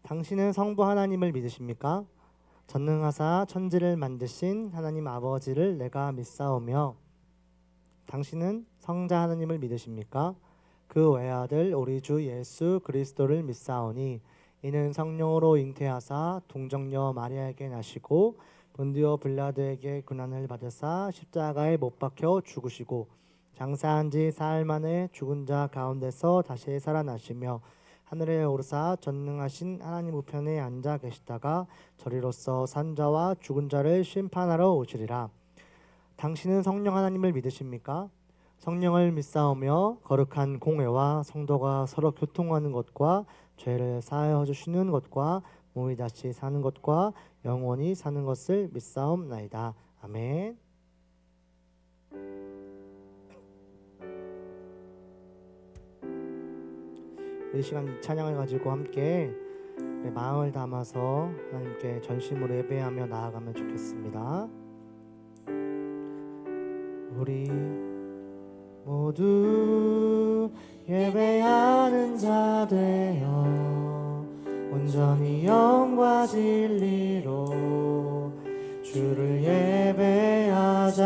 당신은 성부 하나님을 믿으십니까? 전능하사 천지를 만드신 하나님 아버지를 내가 믿사오며 당신은 성자 하나님을 믿으십니까? 그 외아들 우리 주 예수 그리스도를 믿사오니 이는 성령으로 잉태하사 동정녀 마리아에게 나시고 본디오 빌라도에게 고난을 받으사 십자가에 못 박혀 죽으시고 장사한 지 사흘 만에 죽은 자 가운데서 다시 살아나시며 하늘에 오르사 전능하신 하나님 우편에 앉아 계시다가 저리로서 산 자와 죽은 자를 심판하러 오시리라. 당신은 성령 하나님을 믿으십니까? 성령을 믿사오며 거룩한 공회와 성도가 서로 교통하는 것과 죄를 사하여 주시는 것과 몸이 다시 사는 것과 영원히 사는 것을 믿사옵나이다. 아멘. 이 시간 찬양을 가지고 함께 마음을 담아서 하나님께 전심으로 예배하며 나아가면 좋겠습니다. 우리 모두 예배하는 자 되어 온전히 영과 진리로 주를 예배하자.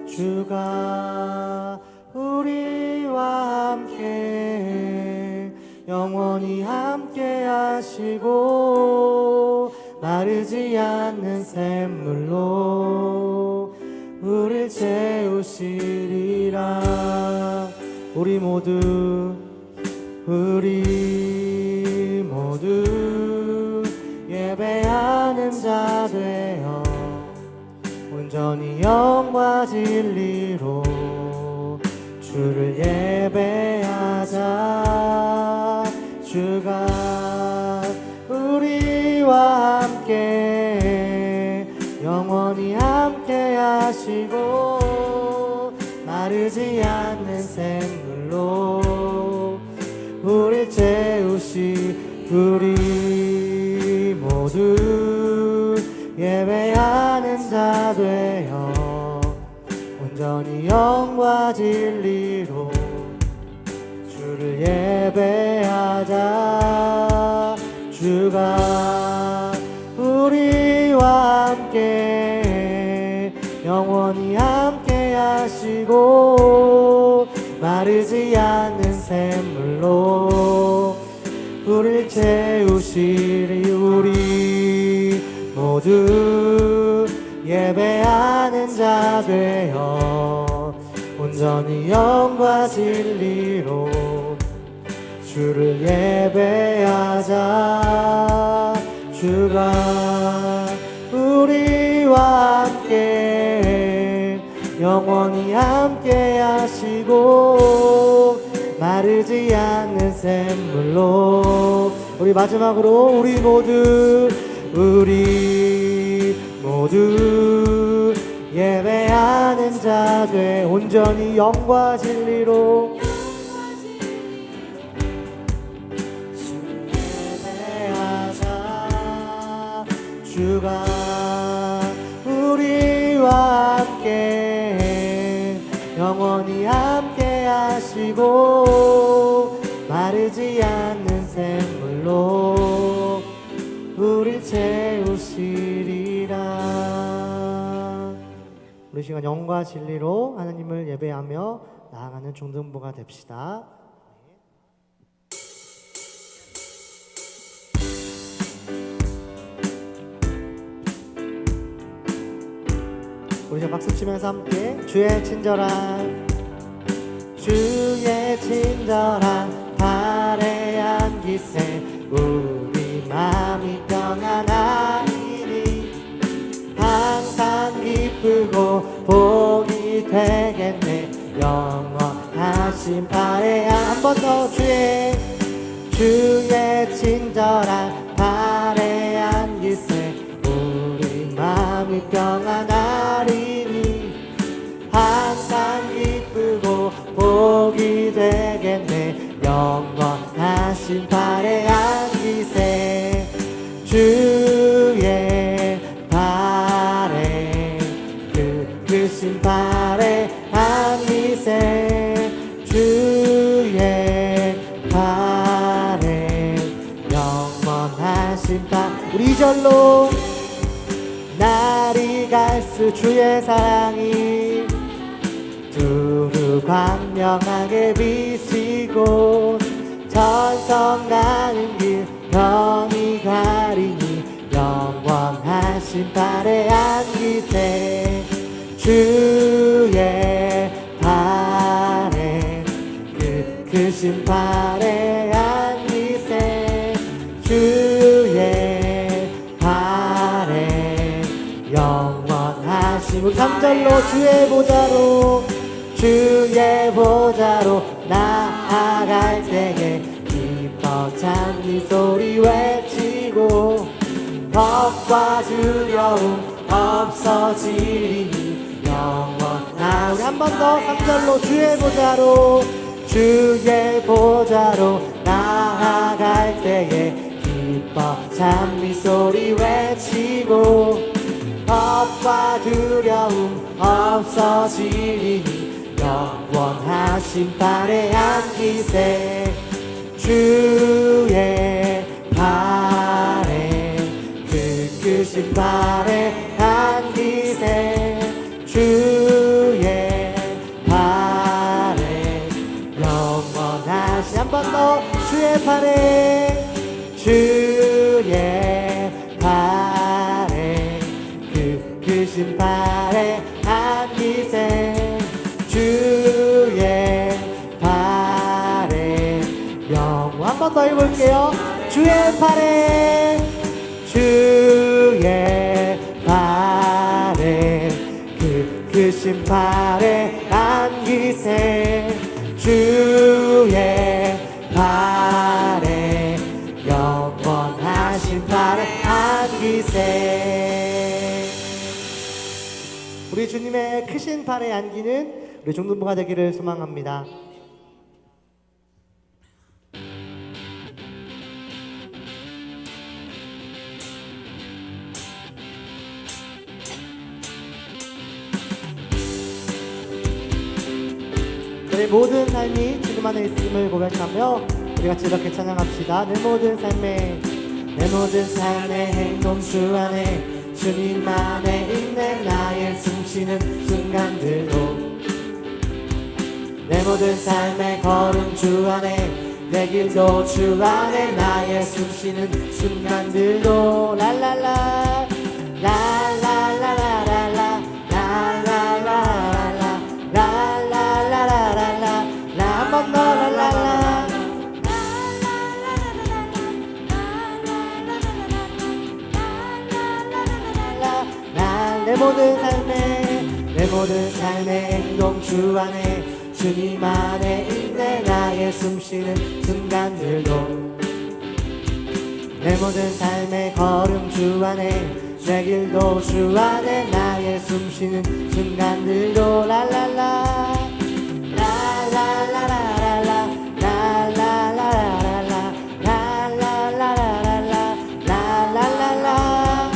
주가 우리와 함께 영원히 함께 하시고 마르지 않는 샘물로 우릴 채우시리라. 우리 모두 예배하는 자 되어 온전히 영과 진리로 주를 예배하자. 주가 우리와 함께 영원히 함께 하시고 마르지 않는 샘물로 우리 채우시. 우리 모두 예배하는 자 되어 온전히 영과 진리로 주를 예배하자. 주가 우리와 함께 영원히 함께 하시고 마르지 않는 샘물로 우릴 채우시리. 우리 모두 예배하는 자 되어 온전히 영과 진리로 주를 예배하자. 주가 우리와 함께 영원히 함께 하시고 마르지 않는 샘물로 우리 마지막으로 우리 모두 예배하는 자 돼 온전히 영과 진리로 예배하자. 주가 우리와 함께 영원히 함께 하시고 마르지 않는 샘물로 우리 채우시리라. 우리 시간 영과 진리로 하나님을 예배하며 나아가는 중등부가 됩시다. 우리 시간 박수 치면서 함께 주의 친절한 발에 안기세 우리 마음이 평안하리니 항상 기쁘고 복이 되겠네. 영원하신 발에 한 번 더 주의 친절한 발에 안기세 우리 마음이 평안하리니 항상 기쁘고 복이 되겠네. 영원하신 발에 안기세 주의 발에 크신 발에 안기세 주의 발에 영원하신 바 우리 2절로 날이 갈수 주의 사랑이 두루 광명하게 비치고 천성 가는 길 영이 가리니 영원하신 발에 안기세 주의 발에 크신 발에 안기세 주의 발에 영원하신 우리 3절로 주의 보좌로 나아갈 때에 기뻐 찬미 소리 외치고 겁과 두려움 없어지리니 영원한 우리 한 번 더 3절로 주의 보좌로 나아갈 때에 기뻐 찬미 소리 외치고 겁과 두려움 없어지리니 영원하신 발에 안기세 주의 발에 크신 발에 안기세 주의 발에 영원하신 한 번 더 주의 발에 크신 발에 안기세 주의 발에 영원 한 번 더 해볼게요 주의 발에 크신 발에 안기세 주의 발에 영원하신 발에 안기세 우리 주님의 크신 발에 안기는 우리 중등부가 되기를 소망합니다. 내 모든 삶이 주님 안에 있음을 고백하며 우리 같이 이렇게 찬양합시다. 내 모든 삶의 행동 주 안에 주님 안에 있네 나의 숨쉬는 순간들도 내 모든 삶의 걸음 주 안에 내 길도 주 안에 나의 숨쉬는 순간들도 랄랄라 랄랄라라랄라 랄랄라랄라 랄랄라라랄라 한 번 더 랄랄라 내 모든 삶의 행동 주 안에 주님 안에 있네 나의 숨쉬는 순간들도 내 모든 삶의 걸음 주 안에 내 길도 주 안에 나의 숨쉬는 순간들도 랄랄라 랄랄라라랄라 랄랄라라랄라 랄랄라라랄라 랄랄라라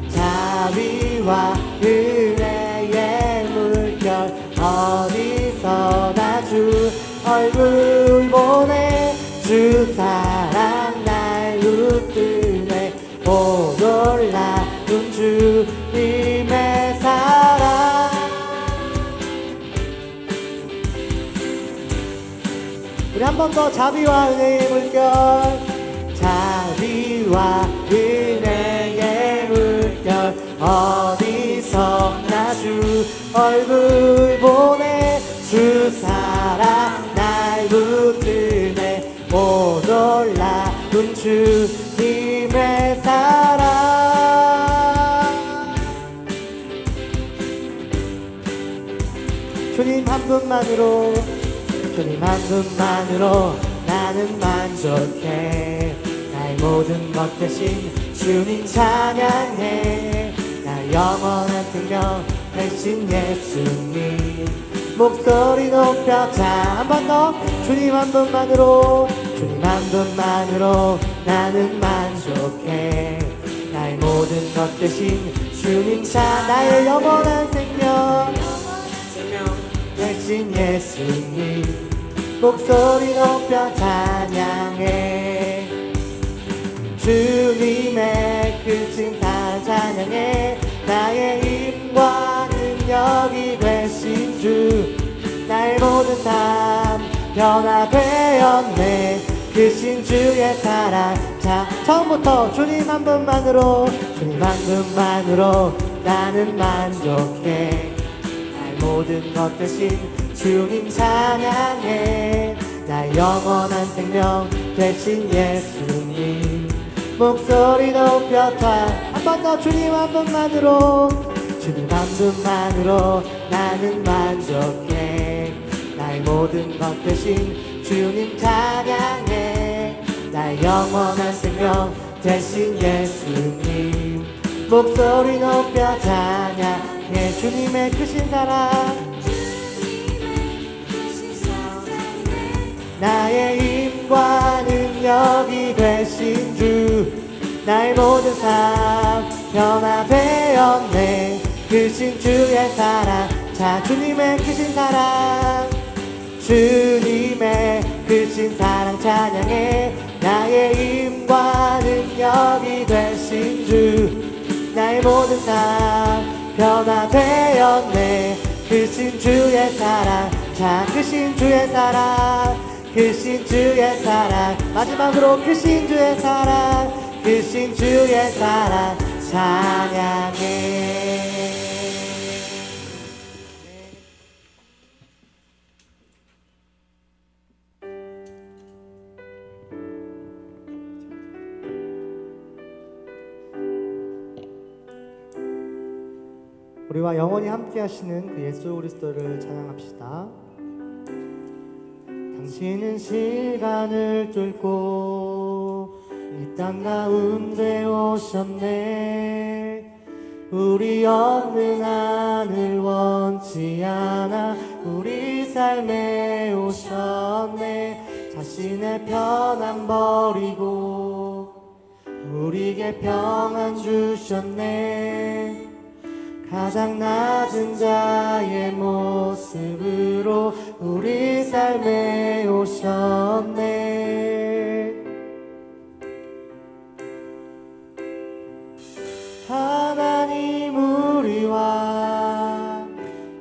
자비와 은혜의 물결 어디서나 주 얼굴 보내 주 사랑 날 웃으네 오 놀라운 주님의 사랑 우리 한 번 더 자비와 은혜의 물결 자비와 은혜의 물결 어디서나 주 얼굴 보내 주 사랑 날 붙드네 오 놀라운 주님의 사랑 주님 한 분만으로 나는 만족해 나의 모든 것 대신 주님 찬양해 나의 영원한 생명 대신 예수님 목소리 높여 자 한 번 더 주님 한 분만으로 나는 만족해 나의 모든 것 대신 주님 차 나의 영원한 생명 되신 예수님 목소리 높여 찬양해. 주님의 크신 사랑 찬양해. 나의 힘과 능력이 되신 주 나의 모든 삶 변화되었네. 크신 주의 사랑. 자, 처음부터 주님 한 분만으로, 주님 한 분만으로 나는 만족해. 나의 모든 것 되신 주님 찬양해. 나의 영원한 생명 되신 예수님 목소리 높여 한 번 더 주님 한 분만으로, 주님 한 분만으로 나는 만족해. 나의 모든 것 되신 주님 찬양해. 나의 영원한 생명 되신 예수님 목소리 높여 찬양해. 주님의 크신 사랑, 나의 힘과 능력이 되신 주 나의 모든 삶 변화되었네. 크신 주의 사랑. 자, 주님의 크신 사랑, 주님의 크신 사랑 찬양해. 나의 힘과 능력이 되신 주 나의 모든 삶 변화되었네. 크신 주의 사랑. 자, 크신 주의 사랑, 크신 주의 사랑. 마지막으로 크신 주의 사랑, 크신 주의 사랑 찬양해. 우리와 영원히 함께 하시는 그 예수 그리스도를 찬양합시다. 당신은 시간을 뚫고 이 땅 가운데 오셨네. 우리 없는 하늘 원치 않아 우리 삶에 오셨네. 자신의 편안 버리고 우리에게 평안 주셨네. 가장 낮은 자의 모습으로 우리 삶에 오셨네. 하나님 우리와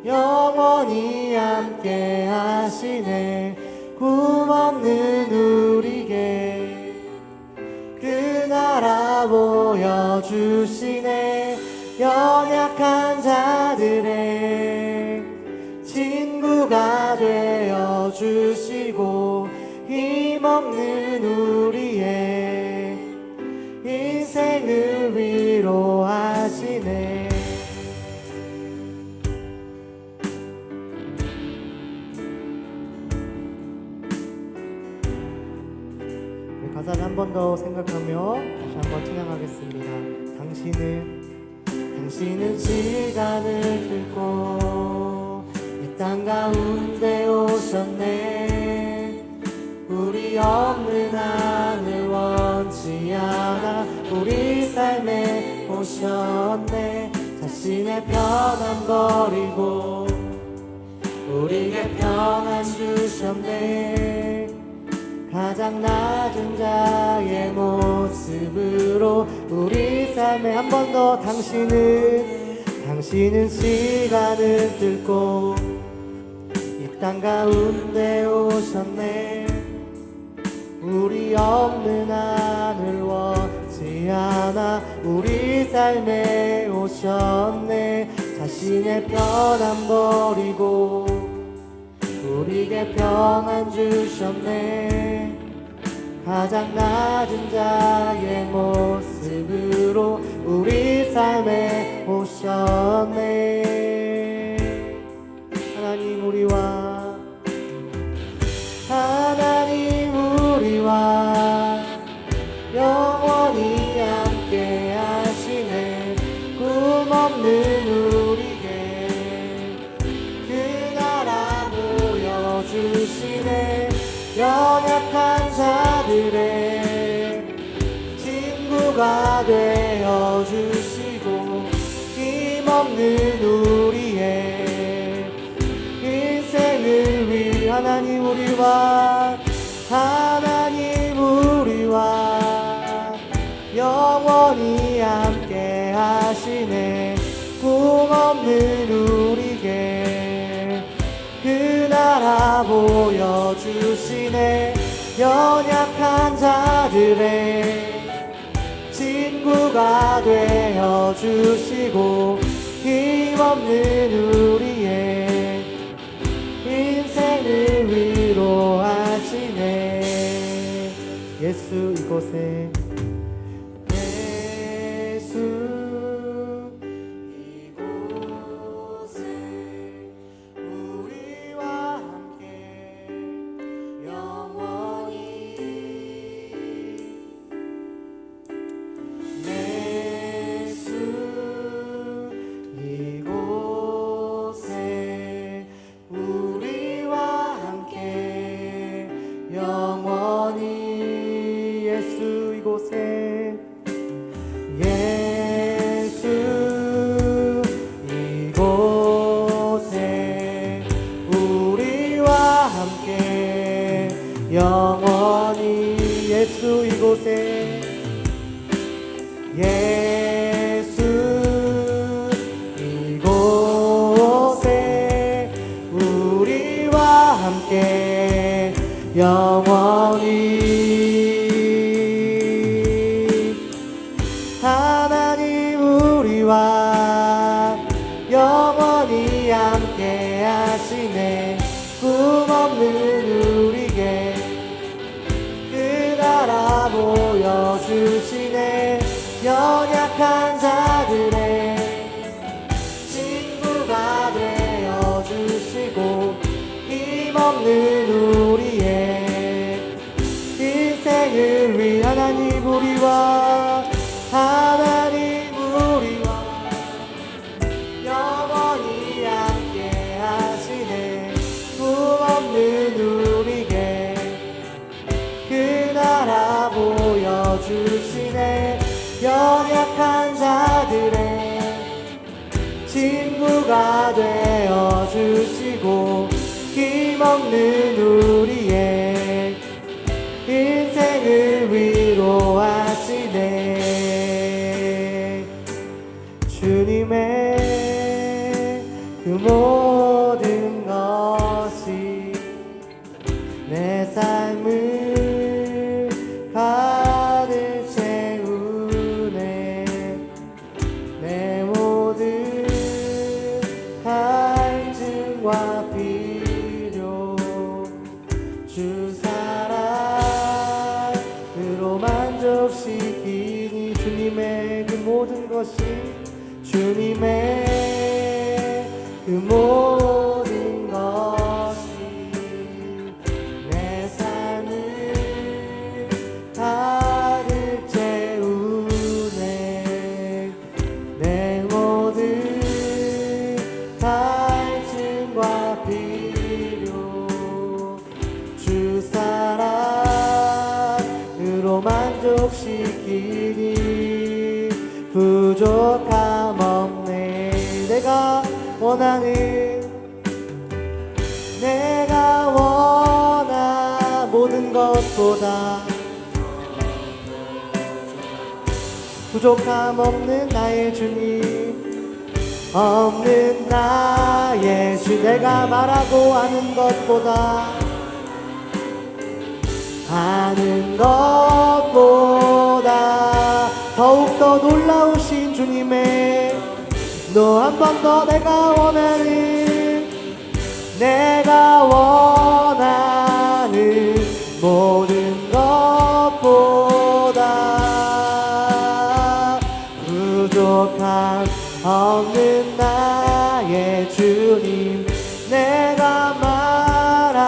영원히 함께 하시네. 꿈없는 우리에게 그 나라 보여주시네. 연약한 자들의 친구가 되어주시고 힘없는 우리의 인생을 위로하시네. 가사를 한 번 더 생각하며 다시 한번 찬양하겠습니다. 당신은 시간을 뚫고 이 땅 가운데 오셨네. 우리 없는 하늘 원치 않아 우리 삶에 오셨네. 자신의 편안 버리고 우리에게 평안 주셨네. 가장 낮은 자의 모습으로 우리 삶에 한 번 더. 당신은 시간을 뚫고 이 땅 가운데 오셨네. 우리 없는 하늘 원치 않아 우리 삶에 오셨네. 자신의 편안 버리고 우리에게 평안 주셨네. 가장 낮은 자의 모습으로 우리 삶에 오셨네. 하나님 우리와 영원히 함께 하시네. 꿈없는 우리에게 그 나라 보여주시네. 연약한 자들의 친구가 되어주시고 힘없는 우리의 인생을 하나님 우리와 영원히 함께 하시네. 꿈없는 우리에게 그 나라 보여주시네. 연약한 자들의 친구가 되어주시고 힘없는 우리의 인생을 위로하시네. 예수 이곳에 영원히 예수 이곳에 예수 이곳에 우리와 함께 영원히 하나님 우리와 영원히 함께 하시네. 꿈없는 우리에게 보여주시네. 연약한 자들의 친구가 되어주시고 힘없는 우리의 인생을 위해 하나님 우리와 영원히 함께 하시네. 꿈없는 우리에게 그 나라 보여주시네. 연약한 자들의 친구가 되어주시고 힘없는 우리의 인생을 위로하시네. 주님의 그 모든 것이 내 삶을 가득 채우네. 내 모든 갈증과 필요 주 사랑으로 만족시키니. 주님의 그 모든 것이 주님의 그 모든 것이 내 삶을 가득 채우네. 내 모든 갈증과 필요 주 사랑으로 만족시키니. 부족함 없네. 내가 원한 모든 것보다 부족함 없는 나의 주님, 없는 나의 주. 내가 말하고 아는 것보다 더욱더 놀라우신 주님의 너 한 번 더 내가 원하는 모든 것보다 부족함 없는 나의 주님. 내가 말하고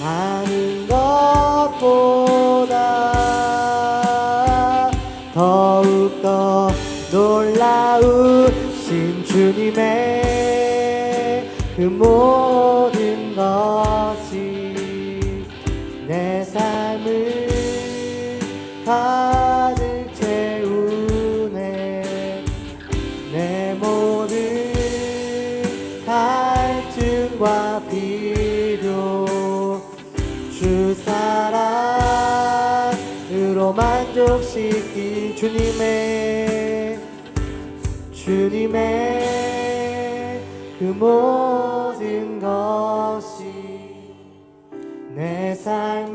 아는 것보다 더욱더 놀라우신 주님의 그 모든 것이 내 삶을 가득 채우네. 내 모든 갈증과 필요 만족시킬 주님의 그 모든 것이 내 삶을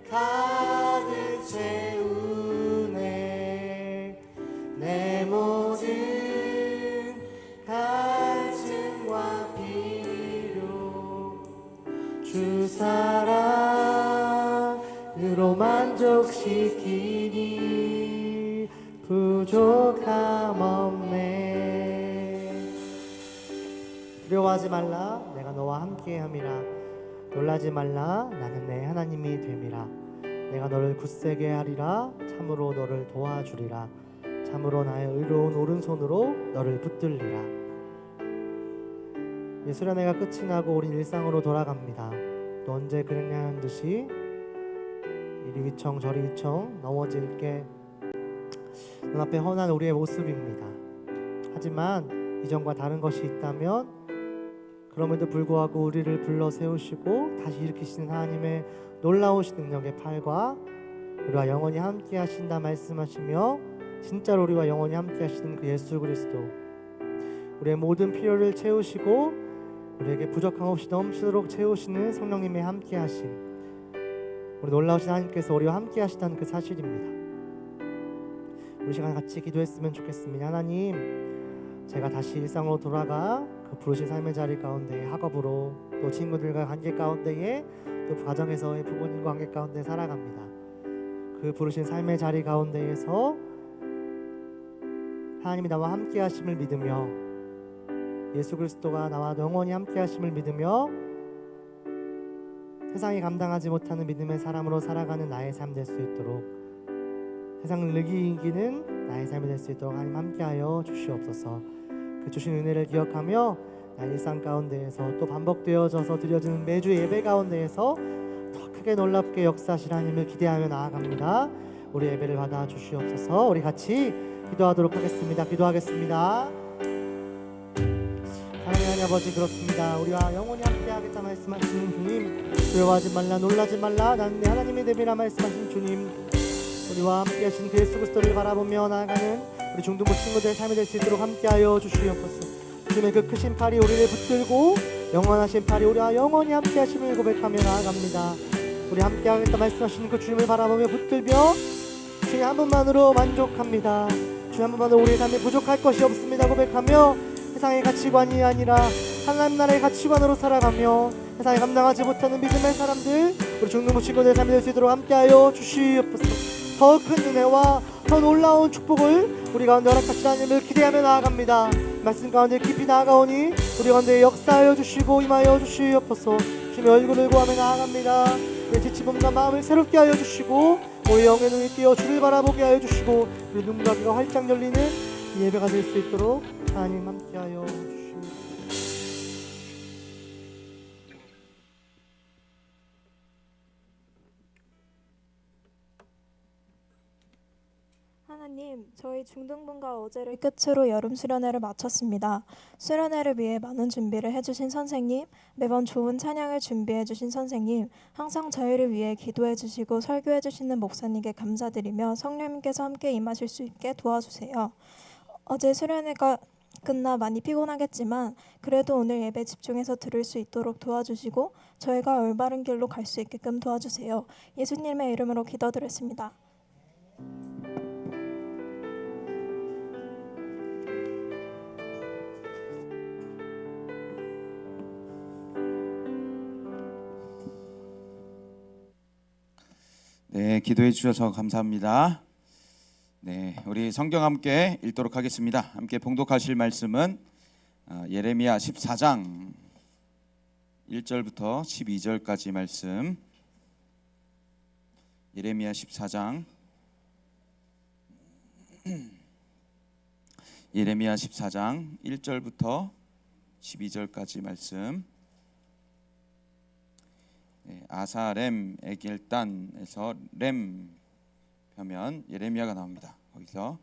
가득 채우네. 내 모든 갈증과 필요 주 사랑으로 만족시키니 부족함 없네. 두려워하지 말라, 내가 너와 함께함이라. 놀라지 말라, 나는 내 하나님이 됨이라. 내가 너를 굳세게 하리라. 참으로 너를 도와주리라. 참으로 나의 의로운 오른손으로 너를 붙들리라. 수련회가 끝이 나고 우린 일상으로 돌아갑니다. 또 언제 그랬냐는 듯이 이리 위청 저리 위청 넘어질 게 눈앞에 훤한 우리의 모습입니다. 하지만 이전과 다른 것이 있다면 그럼에도 불구하고 우리를 불러 세우시고 다시 일으키시는 하나님의 놀라우신 능력의 팔과 우리와 영원히 함께 하신다 말씀하시며, 진짜로 우리와 영원히 함께 하시는 그 예수 그리스도, 우리의 모든 필요를 채우시고 우리에게 부족함 없이 넘치도록 채우시는 성령님의 함께 하심, 우리 놀라우신 하나님께서 우리와 함께 하시다는 그 사실입니다. 우리 시간 같이 기도했으면 좋겠습니다. 하나님, 제가 다시 일상으로 돌아가 그 부르신 삶의 자리 가운데 학업으로, 또 친구들과 관계 가운데에, 또 가정에서의 부모님과 관계 가운데 살아갑니다. 그 부르신 삶의 자리 가운데에서 하나님이 나와 함께 하심을 믿으며, 예수 그리스도가 나와 영원히 함께 하심을 믿으며 세상이 감당하지 못하는 믿음의 사람으로 살아가는 나의 삶 될 수 있도록, 세상을 이기는 나의 삶이 될 수 있도록 하나님 함께하여 주시옵소서. 그 주신 은혜를 기억하며 나의 일상 가운데에서 또 반복되어져서 드려지는 매주 예배 가운데에서 더 크게 놀랍게 역사하실 하나님을 기대하며 나아갑니다. 우리 예배를 받아 주시옵소서. 우리 같이 기도하도록 하겠습니다. 기도하겠습니다. 하나님 아버지, 그렇습니다. 우리와 영원히 함께하겠다 말씀하시는 주님, 두려워하지 말라, 놀라지 말라, 나는 내 하나님의 됨이라 말씀하신 주님, 우리와 함께하신 그 예수 그리스도를 바라보며 나아가는 우리 중등부 친구들의 삶이 될 수 있도록 함께하여 주시옵소서. 주님의 그 크신 팔이 우리를 붙들고 영원하신 팔이 우리와 영원히 함께하심을 고백하며 나아갑니다. 우리 함께하겠다 말씀하시는 그 주님을 바라보며 붙들며 주님 한 분만으로 만족합니다. 주님 한 분만으로 우리의 삶에 부족할 것이 없습니다 고백하며 세상의 가치관이 아니라 하나님 나라의 가치관으로 살아가며 세상에 감당하지 못하는 믿음의 사람들, 우리 중등부 친구들의 삶이 될 수 있도록 함께하여 주시옵소서. 더 큰 은혜와 더 놀라운 축복을 우리 가운데 허락하신 하나님을 기대하며 나아갑니다. 말씀 가운데 깊이 나아가오니 우리 가운데 역사하여 주시고 임하여 주시옵소서. 주님의 얼굴을 구하며 나아갑니다. 내 지친 몸과 마음을 새롭게 하여 주시고 우리 영의 눈이 띄어 주를 바라보게 하여 주시고 우리 눈과 귀가 활짝 열리는 이 예배가 될 수 있도록 하나님 함께하여 주시옵소서. 하나님, 저희 중등부가 어제를 끝으로 여름 수련회를 마쳤습니다. 수련회를 위해 많은 준비를 해주신 선생님, 매번 좋은 찬양을 준비해주신 선생님, 항상 저희를 위해 기도해주시고 설교해주시는 목사님께 감사드리며 성령님께서 함께 임하실 수 있게 도와주세요. 어제 수련회가 끝나 많이 피곤하겠지만 그래도 오늘 예배 집중해서 들을 수 있도록 도와주시고 저희가 올바른 길로 갈 수 있게끔 도와주세요. 예수님의 이름으로 기도드렸습니다. 네, 기도해 주셔서 감사합니다. 네, 우리 성경 함께 읽도록 하겠습니다. 함께 봉독하실 말씀은 예레미야 14장 1절부터 12절까지 말씀. 예레미야 14장 예레미야 14장 1절부터 12절까지 말씀. 아사렘 에길단에서 렘 펴면 예레미야가 나옵니다. 거기서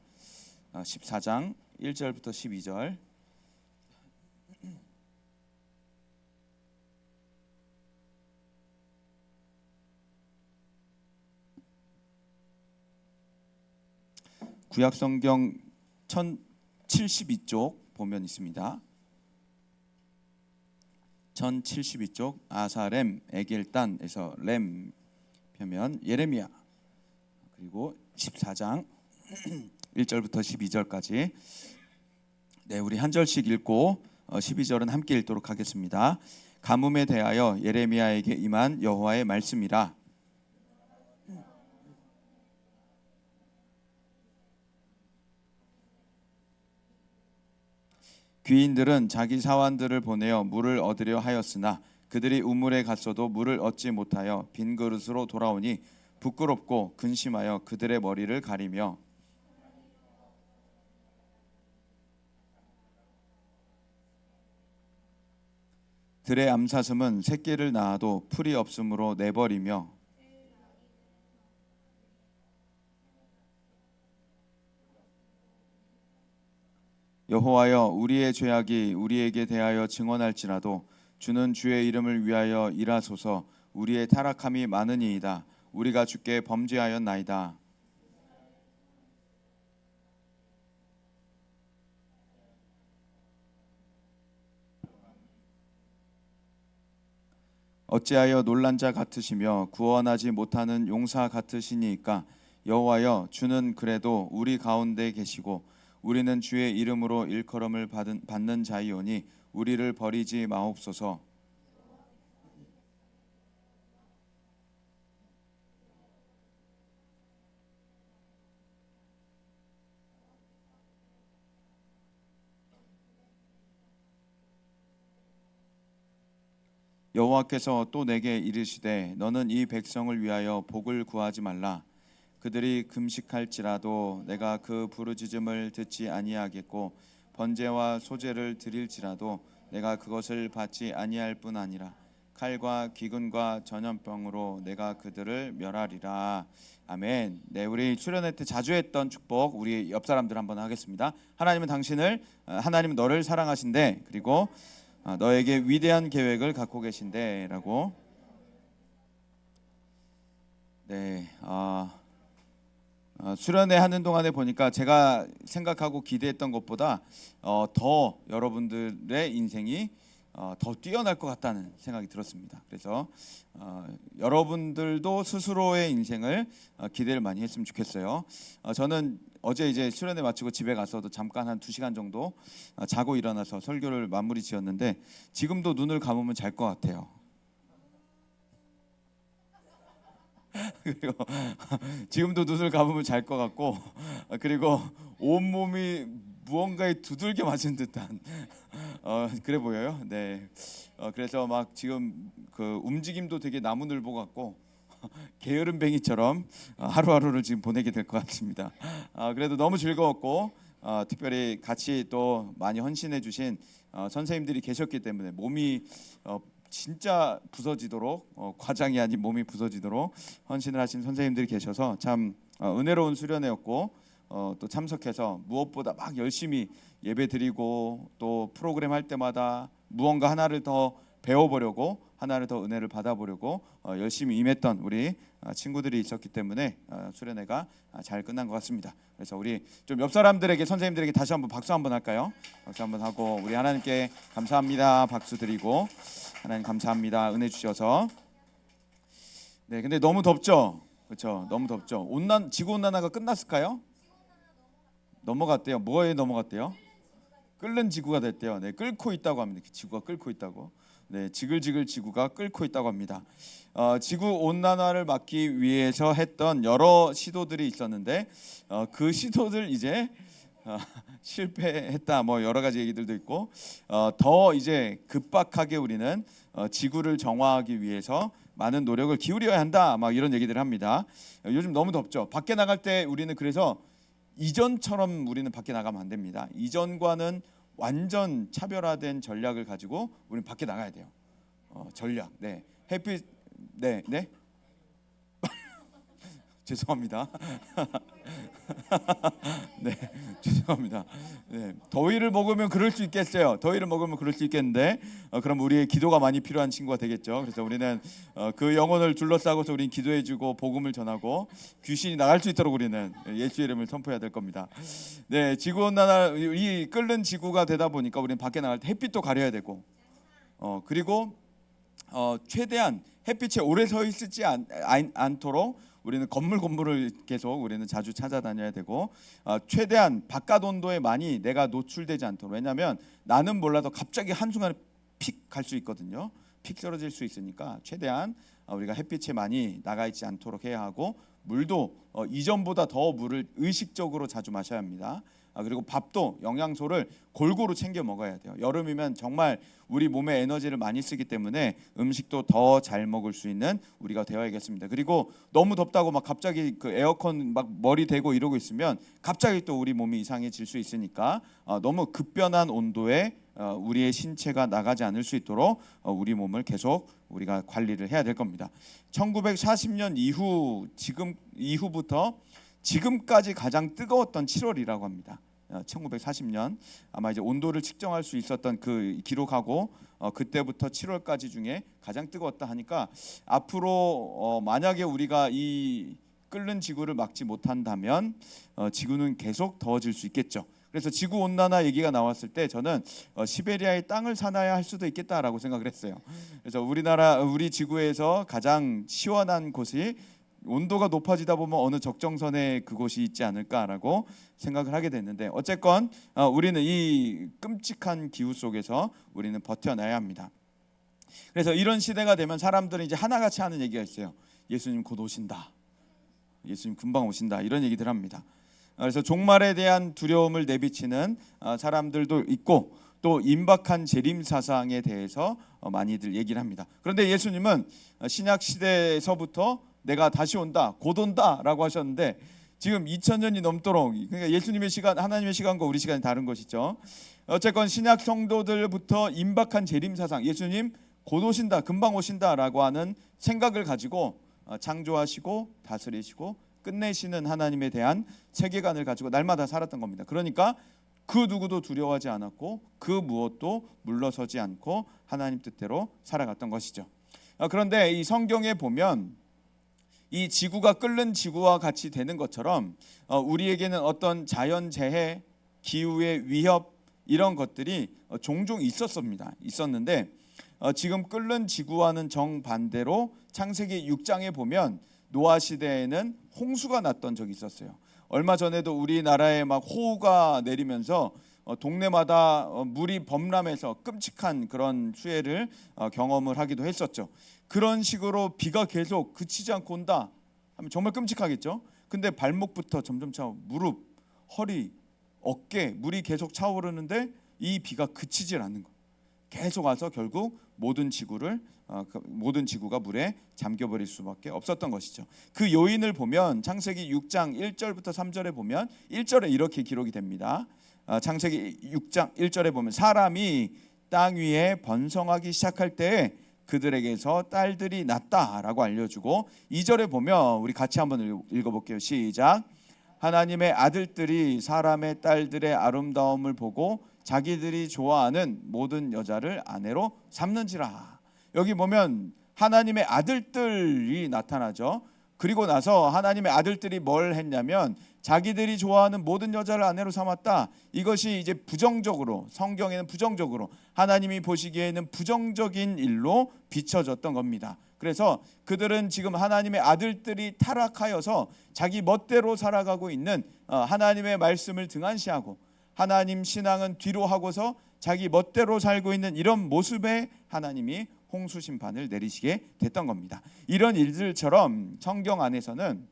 14장 1절부터 12절. 구약성경 1072쪽 보면 있습니다. 1072쪽 아사렘 에겔단에서 렘 펴면 예레미야, 그리고 14장 1절부터 12절까지 네, 우리 한 절씩 읽고 12절은 함께 읽도록 하겠습니다. 가뭄에 대하여 예레미야에게 임한 여호와의 말씀이라. 귀인들은 자기 사환들을 보내어 물을 얻으려 하였으나 그들이 우물에 갔어도 물을 얻지 못하여 빈 그릇으로 돌아오니 부끄럽고 근심하여 그들의 머리를 가리며 들의 암사슴은 새끼를 낳아도 풀이 없으므로 내버리며 여호와여, 우리의 죄악이 우리에게 대하여 증언할지라도 주는 주의 이름을 위하여 일하소서. 우리의 타락함이 많으니이다. 우리가 주께 범죄하였나이다. 어찌하여 놀란 자 같으시며 구원하지 못하는 용사 같으시니까? 여호와여, 주는 그래도 우리 가운데 계시고 우리는 주의 이름으로 일컬음을 받는 자이오니 우리를 버리지 마옵소서. 여호와께서 또 내게 이르시되 너는 이 백성을 위하여 복을 구하지 말라. 그들이 금식할지라도 내가 그 부르짖음을 듣지 아니하겠고 번제와 소제를 드릴지라도 내가 그것을 받지 아니할 뿐 아니라 칼과 기근과 전염병으로 내가 그들을 멸하리라. 아멘. 네, 우리 수련회 때 자주 했던 축복 우리 옆 사람들 한번 하겠습니다. 하나님은 너를 사랑하신대. 그리고 너에게 위대한 계획을 갖고 계신대라고. 네, 수련회 하는 동안에 보니까 제가 생각하고 기대했던 것보다 더 여러분들의 인생이 더 뛰어날 것 같다는 생각이 들었습니다. 그래서 여러분들도 스스로의 인생을 기대를 많이 했으면 좋겠어요. 저는 어제 이제 수련회 마치고 집에 가서도 잠깐 한 2시간 정도 자고 일어나서 설교를 마무리 지었는데 지금도 눈을 감으면 잘 것 같아요. 그리고 지금도 눈을 감으면 잘 것 같고, 그리고 온 몸이 무언가에 두들겨 맞은 듯한 그래 보여요. 네. 그래서 막 지금 그 움직임도 되게 나무늘보 같고 게으름뱅이처럼 하루하루를 지금 보내게 될 것 같습니다. 그래도 너무 즐거웠고 특별히 같이 또 많이 헌신해 주신 선생님들이 계셨기 때문에 몸이 진짜 부서지도록 과장이 아닌 몸이 부서지도록 헌신을 하신 선생님들이 계셔서 참 은혜로운 수련회였고 또 참석해서 무엇보다 막 열심히 예배드리고 또 프로그램 할 때마다 무언가 하나를 더 배워보려고 하나를 더 은혜를 받아보려고 열심히 임했던 우리 친구들이 있었기 때문에 수련회가 잘 끝난 것 같습니다. 그래서 우리 좀 옆 사람들에게 선생님들에게 다시 한번 박수 한번 할까요? 박수 한번 하고 우리 하나님께 감사합니다 박수 드리고 하나님 감사합니다 은혜 주셔서. 네, 근데 너무 덥죠? 그렇죠? 너무 덥죠? 지구 온난화가 끝났을까요? 넘어갔대요. 뭐에 넘어갔대요? 끓는 지구가 됐대요. 네, 끓고 있다고 합니다. 지구가 끓고 있다고. 네, 지글지글 지구가 끓고 있다고 합니다. 지구 온난화를 막기 위해서 했던 여러 시도들이 있었는데 그 시도들 이제 실패했다. 뭐 여러 가지 얘기들도 있고 더 이제 급박하게 우리는 지구를 정화하기 위해서 많은 노력을 기울여야 한다. 막 이런 얘기들을 합니다. 요즘 너무 덥죠. 밖에 나갈 때 우리는 그래서 이전처럼 우리는 밖에 나가면 안 됩니다. 이전과는 완전 차별화된 전략을 가지고 우리는 밖에 나가야 돼요. 전략. 네. 햇빛. 네. 죄송합니다. 네, 죄송합니다. 네, 더위를 먹으면 그럴 수 있겠어요. 더위를 먹으면 그럴 수 있겠는데 그럼 우리의 기도가 많이 필요한 친구가 되겠죠. 그래서 우리는 그 영혼을 둘러싸고서 우리는 기도해주고 복음을 전하고 귀신이 나갈 수 있도록 우리는 예수의 이름을 선포해야 될 겁니다. 네, 지구온난화 이 끓는 지구가 되다 보니까 우리는 밖에 나갈 때 햇빛도 가려야 되고 그리고 최대한 햇빛에 오래 서 있지 않도록 우리는 건물을 계속 우리는 자주 찾아다녀야 되고 최대한 바깥 온도에 많이 내가 노출되지 않도록. 왜냐하면 나는 몰라도 갑자기 한순간에 픽 갈 수 있거든요. 픽 떨어질 수 있으니까 최대한 우리가 햇빛에 많이 나가 있지 않도록 해야 하고 물도 이전보다 더 물을 의식적으로 자주 마셔야 합니다. 그리고 밥도 영양소를 골고루 챙겨 먹어야 돼요. 여름이면 정말 우리 몸에 에너지를 많이 쓰기 때문에 음식도 더 잘 먹을 수 있는 우리가 되어야겠습니다. 그리고 너무 덥다고 막 갑자기 그 에어컨 막 머리 대고 이러고 있으면 갑자기 또 우리 몸이 이상해질 수 있으니까 너무 급변한 온도에 우리의 신체가 나가지 않을 수 있도록 우리 몸을 계속 우리가 관리를 해야 될 겁니다. 1940년 이후부터 지금까지 가장 뜨거웠던 7월이라고 합니다. 1940년 아마 이제 온도를 측정할 수 있었던 그 기록하고 그때부터 7월까지 중에 가장 뜨거웠다 하니까 앞으로 만약에 우리가 이 끓는 지구를 막지 못한다면 지구는 계속 더워질 수 있겠죠. 그래서 지구 온난화 얘기가 나왔을 때 저는 시베리아의 땅을 사나야 할 수도 있겠다라고 생각을 했어요. 그래서 우리 지구에서 가장 시원한 곳이 온도가 높아지다 보면 어느 적정선에 그곳이 있지 않을까라고 생각을 하게 됐는데 어쨌건 우리는 이 끔찍한 기후 속에서 우리는 버텨내야 합니다. 그래서 이런 시대가 되면 사람들은 이제 하나같이 하는 얘기가 있어요. 예수님 곧 오신다. 예수님 금방 오신다. 이런 얘기들 합니다. 그래서 종말에 대한 두려움을 내비치는 사람들도 있고 또 임박한 재림 사상에 대해서 많이들 얘기를 합니다. 그런데 예수님은 신약 시대에서부터 내가 다시 온다, 곧 온다라고 하셨는데 지금 2000년이 넘도록 그러니까 예수님의 시간, 하나님의 시간과 우리 시간이 다른 것이죠. 어쨌건 신약 성도들부터 임박한 재림 사상, 예수님 곧 오신다, 금방 오신다라고 하는 생각을 가지고 창조하시고 다스리시고 끝내시는 하나님에 대한 세계관을 가지고 날마다 살았던 겁니다. 그러니까 그 누구도 두려워하지 않았고 그 무엇도 물러서지 않고 하나님 뜻대로 살아갔던 것이죠. 그런데 이 성경에 보면 이 지구가 끓는 지구와 같이 되는 것처럼 우리에게는 어떤 자연재해, 기후의 위협 이런 것들이 종종 있었는데 지금 끓는 지구와는 정반대로 창세기 6장에 보면 노아 시대에는 홍수가 났던 적이 있었어요. 얼마 전에도 우리나라에 막 호우가 내리면서 동네마다 물이 범람해서 끔찍한 그런 수해를 경험을 하기도 했었죠. 그런 식으로 비가 계속 그치지 않고 온다 하면 정말 끔찍하겠죠. 근데 발목부터 점점 무릎, 허리, 어깨 물이 계속 차오르는데 이 비가 그치질 않는 거예요. 계속 와서 결국 모든 지구가 물에 잠겨버릴 수밖에 없었던 것이죠. 그 요인을 보면 창세기 6장 1절부터 3절에 보면 1절에 이렇게 기록이 됩니다. 창세기 6장 1절에 보면 사람이 땅 위에 번성하기 시작할 때에 그들에게서 딸들이 났다라고 알려주고 2절에 보면 우리 같이 한번 읽어볼게요. 시작. 하나님의 아들들이 사람의 딸들의 아름다움을 보고 자기들이 좋아하는 모든 여자를 아내로 삼는지라. 여기 보면 하나님의 아들들이 나타나죠. 그리고 나서 하나님의 아들들이 뭘 했냐면 자기들이 좋아하는 모든 여자를 아내로 삼았다. 이것이 이제 부정적으로 성경에는 부정적으로 하나님이 보시기에는 부정적인 일로 비춰졌던 겁니다. 그래서 그들은 지금 하나님의 아들들이 타락하여서 자기 멋대로 살아가고 있는 하나님의 말씀을 등한시하고 하나님 신앙은 뒤로 하고서 자기 멋대로 살고 있는 이런 모습에 하나님이 홍수 심판을 내리시게 됐던 겁니다. 이런 일들처럼 성경 안에서는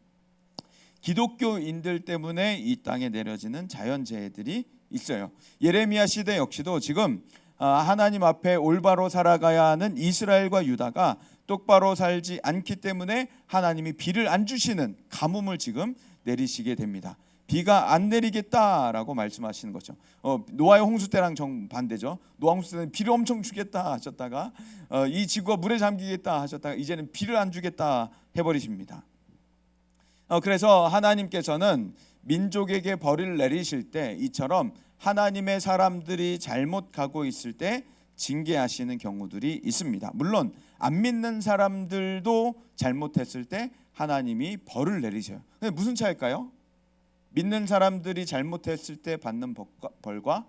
기독교인들 때문에 이 땅에 내려지는 자연재해들이 있어요. 예레미야 시대 역시도 지금 하나님 앞에 올바로 살아가야 하는 이스라엘과 유다가 똑바로 살지 않기 때문에 하나님이 비를 안 주시는 가뭄을 지금 내리시게 됩니다. 비가 안 내리겠다라고 말씀하시는 거죠. 노아의 홍수 때랑 정반대죠. 노아 홍수 때는 비를 엄청 주겠다 하셨다가 이 지구가 물에 잠기겠다 하셨다가 이제는 비를 안 주겠다 해버리십니다. 그래서 하나님께서는 민족에게 벌을 내리실 때 이처럼 하나님의 사람들이 잘못 가고 있을 때 징계하시는 경우들이 있습니다. 물론 안 믿는 사람들도 잘못했을 때 하나님이 벌을 내리셔요. 근데 무슨 차이일까요? 믿는 사람들이 잘못했을 때 받는 벌과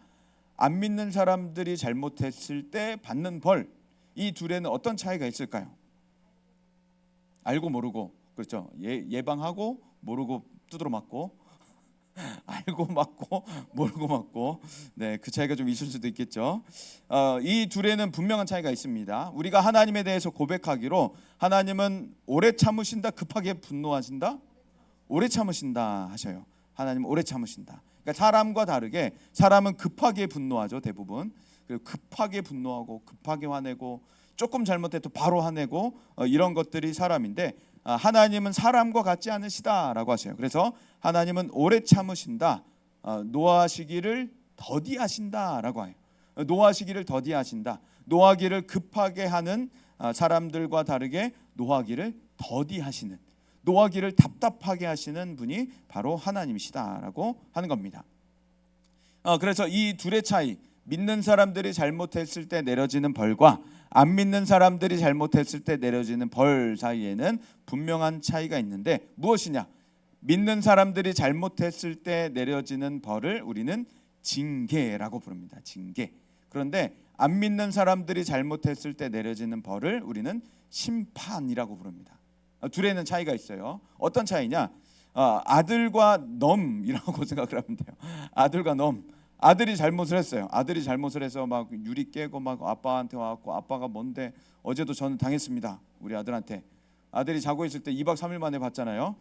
안 믿는 사람들이 잘못했을 때 받는 벌, 이 둘에는 어떤 차이가 있을까요? 알고 모르고, 그렇죠. 예방하고 모르고 두드러 맞고, 알고 맞고 모르고 맞고, 네, 그 차이가 좀 있을 수도 있겠죠. 이 둘에는 분명한 차이가 있습니다. 우리가 하나님에 대해서 고백하기로 하나님은 오래 참으신다, 급하게 분노하신다, 오래 참으신다 하셔요. 하나님은 오래 참으신다. 그러니까 사람과 다르게 사람은 급하게 분노하죠, 대부분. 그리고 급하게 분노하고 급하게 화내고 조금 잘못해도 바로 화내고 이런 것들이 사람인데, 하나님은 사람과 같지 않으시다라고 하셔요. 그래서 하나님은 오래 참으신다, 노하시기를 더디하신다라고 해요. 노하시기를 더디하신다. 노하기를 급하게 하는 사람들과 다르게 노하기를 더디하시는, 노하기를 답답하게 하시는 분이 바로 하나님이시다라고 하는 겁니다. 그래서 이 둘의 차이, 믿는 사람들이 잘못했을 때 내려지는 벌과 안 믿는 사람들이 잘못했을 때 내려지는 벌 사이에는 분명한 차이가 있는데, 무엇이냐? 믿는 사람들이 잘못했을 때 내려지는 벌을 우리는 징계라고 부릅니다. 징계. 그런데 안 믿는 사람들이 잘못했을 때 내려지는 벌을 우리는 심판이라고 부릅니다. 둘에는 차이가 있어요. 어떤 차이냐? 아들과 넘이라고 생각을 하면 돼요. 아들과 넘. 아들이 잘못을 했어요. 아들이 잘못을 해서 막 유리 깨고 막 아빠한테 와갖고, 아빠가 뭔데, 어제도 저는 당했습니다. 우리 아들한테. 아들이 자고 있을 때 2박 3일 만에 봤잖아요.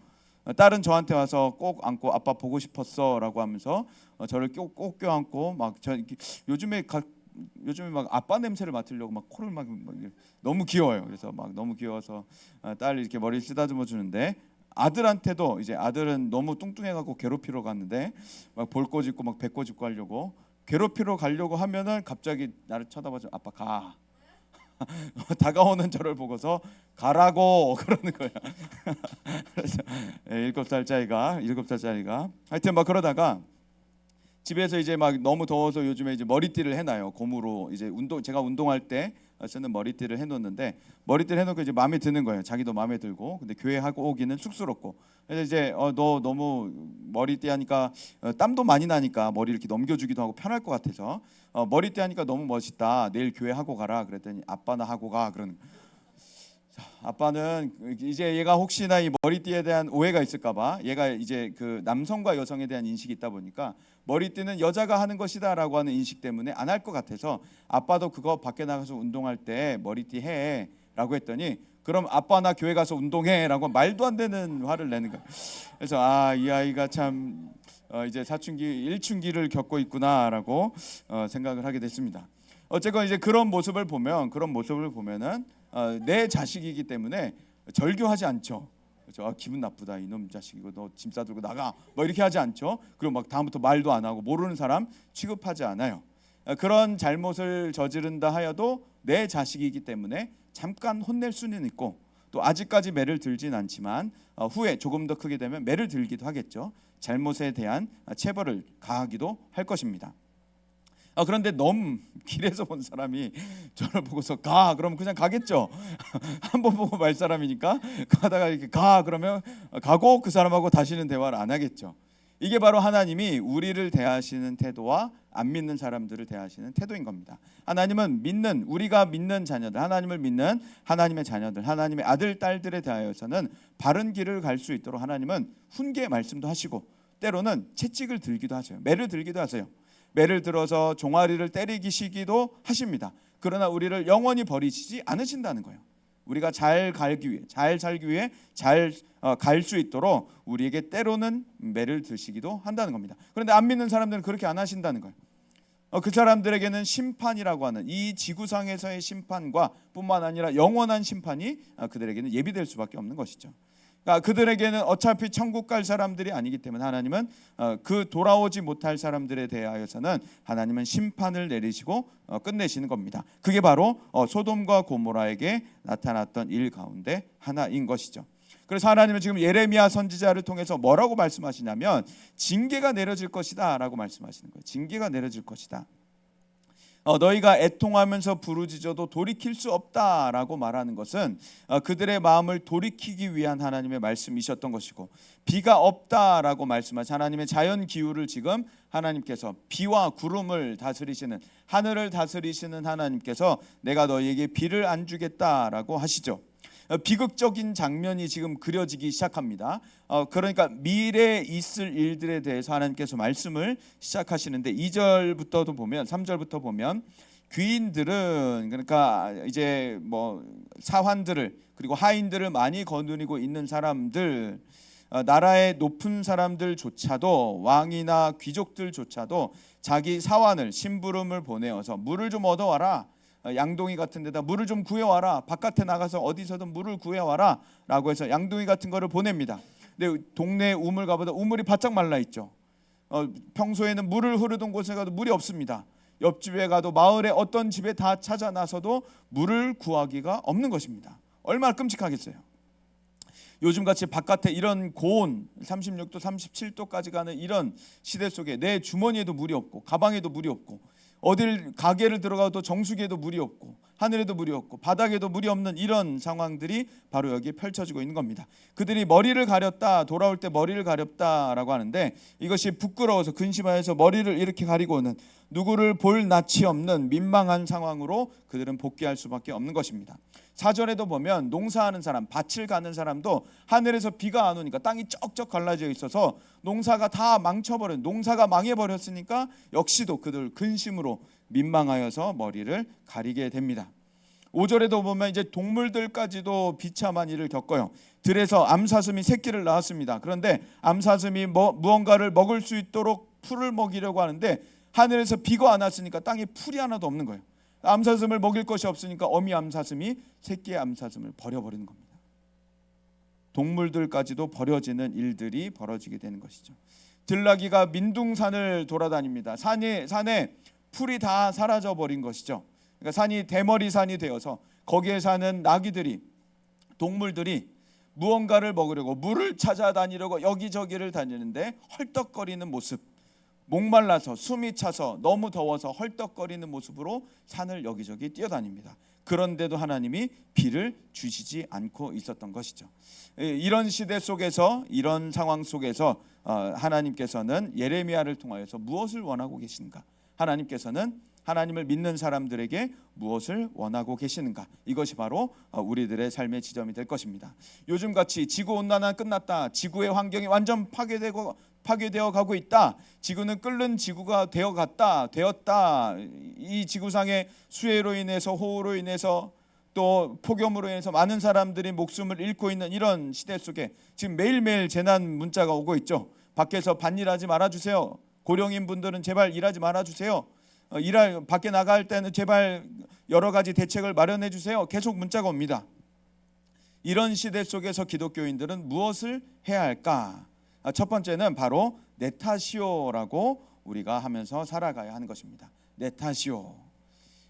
딸은 저한테 와서 꼭 안고 아빠 보고 싶었어라고 하면서 저를 꼭 껴안고 막 요즘에 막 아빠 냄새를 맡으려고 막 코를 막 너무 귀여워요. 그래서 막 너무 귀여워서 딸 이렇게 머리 쓰다듬어 주는데, 아들한테도 이제 아들은 너무 뚱뚱해갖고 괴롭히러 갔는데 막 볼 거 짚고 막 배꼽 짚고 하려고, 괴롭히러 가려고 하면은 갑자기 나를 쳐다봐서 아빠 가. 다가오는 저를 보고서 가라고 그러는 거야. 그래서 7살짜리가 하여튼 막 그러다가 집에서 이제 막 너무 더워서 요즘에 이제 머리띠를 해놔요. 고무로 이제 제가 운동할 때 쓰는 머리띠를 해놓는데, 머리띠를 해놓고 이제 마음에 드는 거예요. 자기도 마음에 들고. 근데 교회 하고 오기는 쑥스럽고. 그래서 이제 너 너무 머리띠 하니까 땀도 많이 나니까 머리 이렇게 넘겨주기도 하고 편할 것 같아서 머리띠 하니까 너무 멋있다. 내일 교회 하고 가라. 그랬더니 아빠 나 하고 가 그러는. 아빠는 이제 얘가 혹시나 이 머리띠에 대한 오해가 있을까봐, 얘가 이제 그 남성과 여성에 대한 인식이 있다 보니까 머리띠는 여자가 하는 것이다라고 하는 인식 때문에 안 할 것 같아서, 아빠도 그거 밖에 나가서 운동할 때 머리띠 해라고 했더니, 그럼 아빠 나 교회 가서 운동해라고 말도 안 되는 화를 내는 거예요. 그래서 이 아이가 참 이제 사춘기, 일춘기를 겪고 있구나라고 생각을 하게 됐습니다. 어쨌건 이제 그런 모습을 보면은 내 자식이기 때문에 절교하지 않죠. 그렇죠? 기분 나쁘다 이놈 자식, 이거 너 짐 싸들고 나가 뭐 이렇게 하지 않죠. 그리고 막 다음부터 말도 안 하고 모르는 사람 취급하지 않아요. 그런 잘못을 저지른다 하여도 내 자식이기 때문에 잠깐 혼낼 수는 있고, 또 아직까지 매를 들진 않지만 후에 조금 더 크게 되면 매를 들기도 하겠죠. 잘못에 대한 체벌을 가하기도 할 것입니다. 그런데 너무 길에서 본 사람이 저를 보고서 가 그러면 그냥 가겠죠. 한 번 보고 말 사람이니까 가다가 이렇게 가 그러면 가고 그 사람하고 다시는 대화를 안 하겠죠. 이게 바로 하나님이 우리를 대하시는 태도와 안 믿는 사람들을 대하시는 태도인 겁니다. 하나님은 우리가 믿는 자녀들, 하나님을 믿는 하나님의 자녀들, 하나님의 아들 딸들에 대하여서는 바른 길을 갈 수 있도록 하나님은 훈계 말씀도 하시고, 때로는 채찍을 들기도 하세요. 매를 들기도 하세요. 매를 들어서 종아리를 때리시기도 하십니다. 그러나 우리를 영원히 버리시지 않으신다는 거예요. 우리가 잘 살기 위해 잘 갈 수 있도록 우리에게 때로는 매를 드시기도 한다는 겁니다. 그런데 안 믿는 사람들은 그렇게 안 하신다는 거예요. 그 사람들에게는 심판이라고 하는 이 지구상에서의 심판과 뿐만 아니라 영원한 심판이 그들에게는 예비될 수밖에 없는 것이죠. 그러니까 그들에게는 어차피 천국 갈 사람들이 아니기 때문에 하나님은 그 돌아오지 못할 사람들에 대하여서는 하나님은 심판을 내리시고 끝내시는 겁니다. 그게 바로 소돔과 고모라에게 나타났던 일 가운데 하나인 것이죠. 그래서 하나님은 지금 예레미야 선지자를 통해서 뭐라고 말씀하시냐면 징계가 내려질 것이다 라고 말씀하시는 거예요. 징계가 내려질 것이다. 너희가 애통하면서 부르짖어도 돌이킬 수 없다라고 말하는 것은 그들의 마음을 돌이키기 위한 하나님의 말씀이셨던 것이고, 비가 없다라고 말씀하신 하나님의 자연 기후를 지금 하나님께서 비와 구름을 다스리시는, 하늘을 다스리시는 하나님께서 내가 너희에게 비를 안 주겠다라고 하시죠. 비극적인 장면이 지금 그려지기 시작합니다. 그러니까 미래에 있을 일들에 대해서 하나님께서 말씀을 시작하시는데 2절부터도 보면 3절부터 보면 귀인들은, 그러니까 이제 뭐 사환들을 그리고 하인들을 많이 거느리고 있는 사람들, 나라의 높은 사람들조차도, 왕이나 귀족들조차도 자기 사환을, 심부름을 보내어서 물을 좀 얻어와라, 양동이 같은 데다 물을 좀 구해와라, 바깥에 나가서 어디서든 물을 구해와라 라고 해서 양동이 같은 거를 보냅니다. 근데 동네 우물 가보다 우물이 바짝 말라 있죠. 평소에는 물을 흐르던 곳에 가도 물이 없습니다. 옆집에 가도 마을에 어떤 집에 다 찾아 나서도 물을 구하기가 없는 것입니다. 얼마나 끔찍하겠어요. 요즘같이 바깥에 이런 고온 36도 37도까지 가는 이런 시대 속에 내 주머니에도 물이 없고 가방에도 물이 없고, 어딜 가게를 들어가도 정수기에도 물이 없고 하늘에도 물이 없고 바닥에도 물이 없는 이런 상황들이 바로 여기 펼쳐지고 있는 겁니다. 그들이 머리를 가렸다, 돌아올 때 머리를 가렸다라고 하는데, 이것이 부끄러워서 근심하여서 머리를 이렇게 가리고는 누구를 볼 낯이 없는 민망한 상황으로 그들은 복귀할 수밖에 없는 것입니다. 4절에도 보면 농사하는 사람, 밭을 가는 사람도 하늘에서 비가 안 오니까 땅이 쩍쩍 갈라져 있어서 농사가 다 망쳐버린, 농사가 망해버렸으니까 역시도 그들 근심으로 민망하여서 머리를 가리게 됩니다. 5절에도 보면 이제 동물들까지도 비참한 일을 겪어요. 들에서 암사슴이 새끼를 낳았습니다. 그런데 암사슴이 무언가를 먹을 수 있도록 풀을 먹이려고 하는데 하늘에서 비가 안 왔으니까 땅에 풀이 하나도 없는 거예요. 암사슴을 먹일 것이 없으니까 어미 암사슴이 새끼 암사슴을 버려버리는 겁니다. 동물들까지도 버려지는 일들이 벌어지게 되는 것이죠. 들나귀가 민둥산을 돌아다닙니다. 산에 풀이 다 사라져 버린 것이죠. 그러니까 산이 대머리산이 되어서 거기에 사는 나귀들이, 동물들이 무언가를 먹으려고 물을 찾아다니려고 여기저기를 다니는데 헐떡거리는 모습, 목말라서 숨이 차서 너무 더워서 헐떡거리는 모습으로 산을 여기저기 뛰어다닙니다. 그런데도 하나님이 비를 주시지 않고 있었던 것이죠. 이런 시대 속에서, 이런 상황 속에서 하나님께서는 예레미야를 통하여서 무엇을 원하고 계신가? 하나님께서는 하나님을 믿는 사람들에게 무엇을 원하고 계시는가? 이것이 바로 우리들의 삶의 지점이 될 것입니다. 요즘같이 지구온난화 끝났다, 지구의 환경이 완전 파괴되어 가고 있다, 지구는 끓는 지구가 되었다, 이 지구상의 수해로 인해서, 호우로 인해서, 또 폭염으로 인해서 많은 사람들이 목숨을 잃고 있는 이런 시대 속에 지금 매일매일 재난 문자가 오고 있죠. 밖에서 밭일하지 말아주세요. 고령인 분들은 제발 일하지 말아주세요. 밖에 나갈 때는 제발 여러 가지 대책을 마련해 주세요. 계속 문자가 옵니다. 이런 시대 속에서 기독교인들은 무엇을 해야 할까? 첫 번째는 바로 내 탓이요라고 우리가 하면서 살아가야 하는 것입니다. 내 탓이요.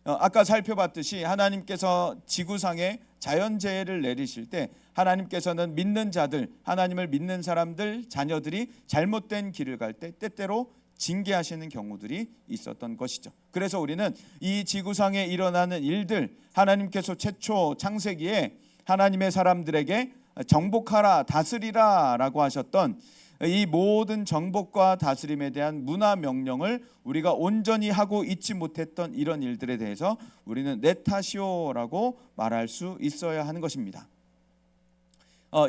아까 살펴봤듯이 하나님께서 지구상에 자연재해를 내리실 때 하나님께서는 믿는 자들, 하나님을 믿는 사람들, 자녀들이 잘못된 길을 갈 때 때때로 징계하시는 경우들이 있었던 것이죠. 그래서 우리는 이 지구상에 일어나는 일들, 하나님께서 최초 창세기에 하나님의 사람들에게 정복하라, 다스리라 라고 하셨던 이 모든 정복과 다스림에 대한 문화 명령을 우리가 온전히 하고 있지 못했던 이런 일들에 대해서 우리는 내 탓이요라고 말할 수 있어야 하는 것입니다.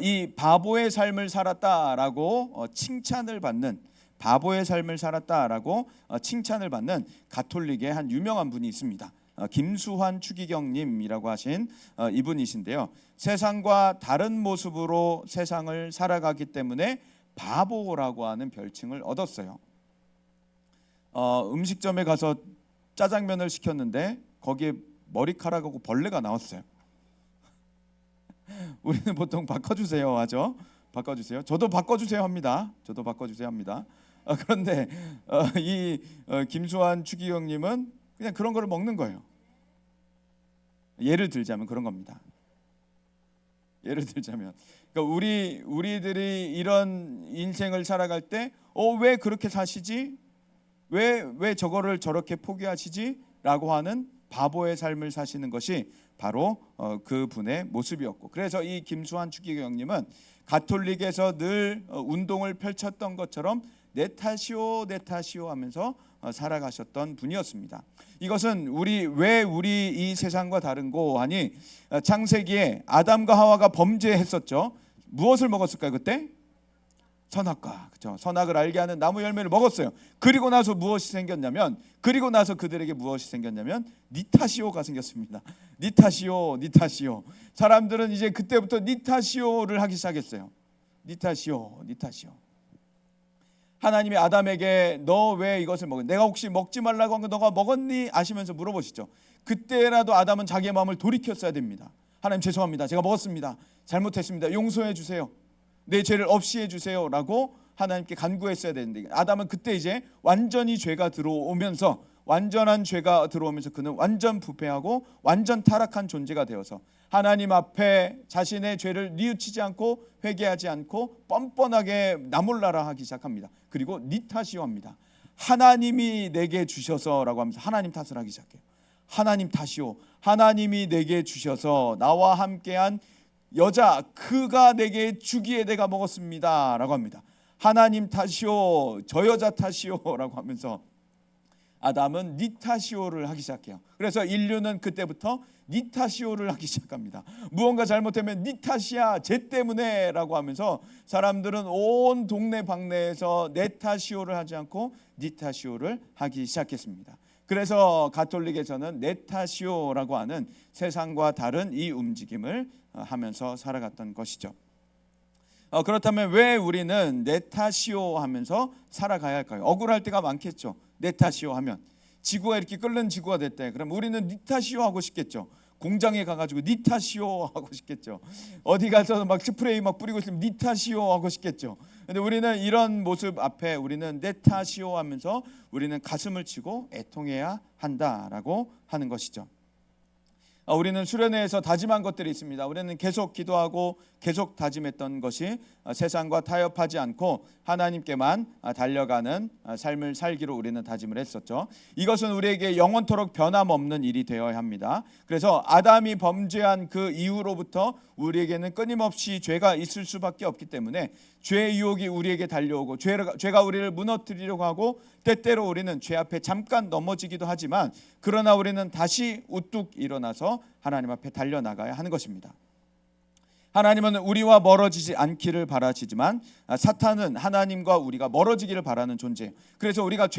이 바보의 삶을 살았다라고 칭찬을 받는, 바보의 삶을 살았다라고 칭찬을 받는 가톨릭의 한 유명한 분이 있습니다. 김수환 추기경님이라고 하신 이분이신데요. 세상과 다른 모습으로 세상을 살아가기 때문에 바보라고 하는 별칭을 얻었어요. 음식점에 가서 짜장면을 시켰는데 거기에 머리카락하고 벌레가 나왔어요. 우리는 보통 바꿔주세요 하죠. 바꿔주세요. 저도 바꿔주세요 합니다. 저도 바꿔주세요 합니다. 그런데 이 김수환 추기경님은 그냥 그런 거를 먹는 거예요. 예를 들자면 그런 겁니다. 예를 들자면 그러니까 우리들이 이런 인생을 살아갈 때 왜 그렇게 사시지? 왜 저거를 저렇게 포기하시지?라고 하는 바보의 삶을 사시는 것이 바로 그분의 모습이었고, 그래서 이 김수환 추기경님은 가톨릭에서 늘 운동을 펼쳤던 것처럼 내 탓이오 내 탓이오 하면서 살아가셨던 분이었습니다. 이것은 왜 우리 이 세상과 다른고 하니, 창세기에 아담과 하와가 범죄했었죠. 무엇을 먹었을까요? 그때 선악과, 그렇죠? 선악을 알게 하는 나무 열매를 먹었어요. 그리고 나서 무엇이 생겼냐면, 그들에게 무엇이 생겼냐면 니 탓이오가 생겼습니다. 니 탓이오, 니 탓이오. 사람들은 이제 그때부터 니 탓이오를 하기 시작했어요. 니 탓이오, 니 탓이오. 하나님이 아담에게 너 왜 이것을 먹었니? 내가 혹시 먹지 말라고 한 거 너가 먹었니? 아시면서 물어보시죠. 그때라도 아담은 자기의 마음을 돌이켰어야 됩니다. 하나님 죄송합니다. 제가 먹었습니다. 잘못했습니다. 용서해 주세요. 내 죄를 없이 해주세요 라고 하나님께 간구했어야 되는데, 아담은 그때 이제 완전히 죄가 들어오면서, 완전한 죄가 들어오면서 그는 완전 부패하고 완전 타락한 존재가 되어서 하나님 앞에 자신의 죄를 뉘우치지 않고 회개하지 않고 뻔뻔하게 나몰라라 하기 시작합니다. 그리고 니 탓이요 합니다. 하나님이 내게 주셔서라고 하면서 하나님 탓을 하기 시작해요. 하나님 탓이요, 하나님이 내게 주셔서 나와 함께한 여자 그가 내게 주기에 내가 먹었습니다 라고 합니다. 하나님 탓이요, 저 여자 탓이요 라고 하면서 아담은 니 탓이요를 하기 시작해요. 그래서 인류는 그때부터 니 탓이요를 하기 시작합니다. 무언가 잘못하면 니 탓이야, 쟤 때문에 라고 하면서 사람들은 온 동네 방네에서 내 탓이요를 하지 않고 니 탓이요를 하기 시작했습니다. 그래서 가톨릭에서는 내 탓이요라고 하는 세상과 다른 이 움직임을 하면서 살아갔던 것이죠. 그렇다면 왜 우리는 내 탓이요 하면서 살아가야 할까요? 억울할 때가 많겠죠. 내 탓이요 하면 지구가 이렇게 끓는 지구가 됐대. 그럼 우리는 니 탓이요 하고 싶겠죠. 공장에 가가지고 니 탓이요 하고 싶겠죠. 어디 가서 막 스프레이 막 뿌리고 있으면 니 탓이요 하고 싶겠죠. 근데 우리는 이런 모습 앞에 우리는 내 탓이요 하면서 우리는 가슴을 치고 애통해야 한다라고 하는 것이죠. 우리는 수련회에서 다짐한 것들이 있습니다. 우리는 계속 기도하고 계속 다짐했던 것이 세상과 타협하지 않고 하나님께만 달려가는 삶을 살기로 우리는 다짐을 했었죠. 이것은 우리에게 영원토록 변함없는 일이 되어야 합니다. 그래서 아담이 범죄한 그 이후로부터 우리에게는 끊임없이 죄가 있을 수밖에 없기 때문에 죄의 유혹이 우리에게 달려오고 죄가 우리를 무너뜨리려고 하고, 때때로 우리는 죄 앞에 잠깐 넘어지기도 하지만 그러나 우리는 다시 우뚝 일어나서 하나님 앞에 달려나가야 하는 것입니다. 하나님은 우리와 멀어지지 않기를 바라시지만 사탄은 하나님과 우리가 멀어지기를 바라는 존재예요. 그래서 우리가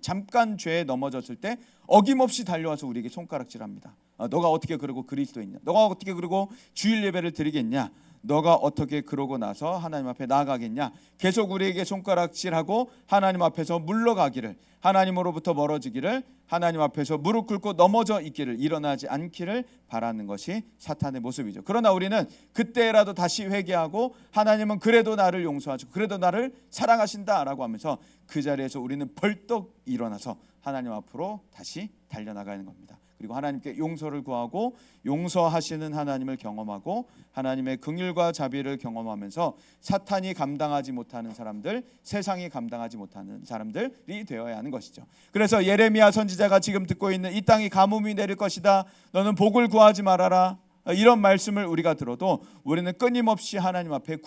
잠깐 죄에 넘어졌을 때 어김없이 달려와서 우리에게 손가락질합니다. 너가 어떻게 그러고 그리스도이냐? 너가 어떻게 그러고 주일 예배를 드리겠냐? 너가 어떻게 그러고 나서 하나님 앞에 나아가겠냐? 계속 우리에게 손가락질하고 하나님 앞에서 물러가기를, 하나님으로부터 멀어지기를, 하나님 앞에서 무릎 꿇고 넘어져 있기를, 일어나지 않기를 바라는 것이 사탄의 모습이죠. 그러나 우리는 그때라도 다시 회개하고 하나님은 그래도 나를 용서하시고 그래도 나를 사랑하신다라고 하면서 그 자리에서 우리는 벌떡 일어나서 하나님 앞으로 다시 달려나가는 겁니다. 그리고 하나님께 용서를 구하고 용서하시는 하나님을 경험하고 하나님의 긍휼과 자비를 경험하면서 사탄이 감당하지 못하는 사람들, 세상이 감당하지 못하는 사람들이 되어야 하는 것이죠. 그래서 예레미야 선지자가 지금 듣고 있는 이 땅이 가뭄이 내릴 것이다, 너는 복을 구하지 말아라, 이런 말씀을 우리가 들어도 우리는 끊임없이 하나님 앞에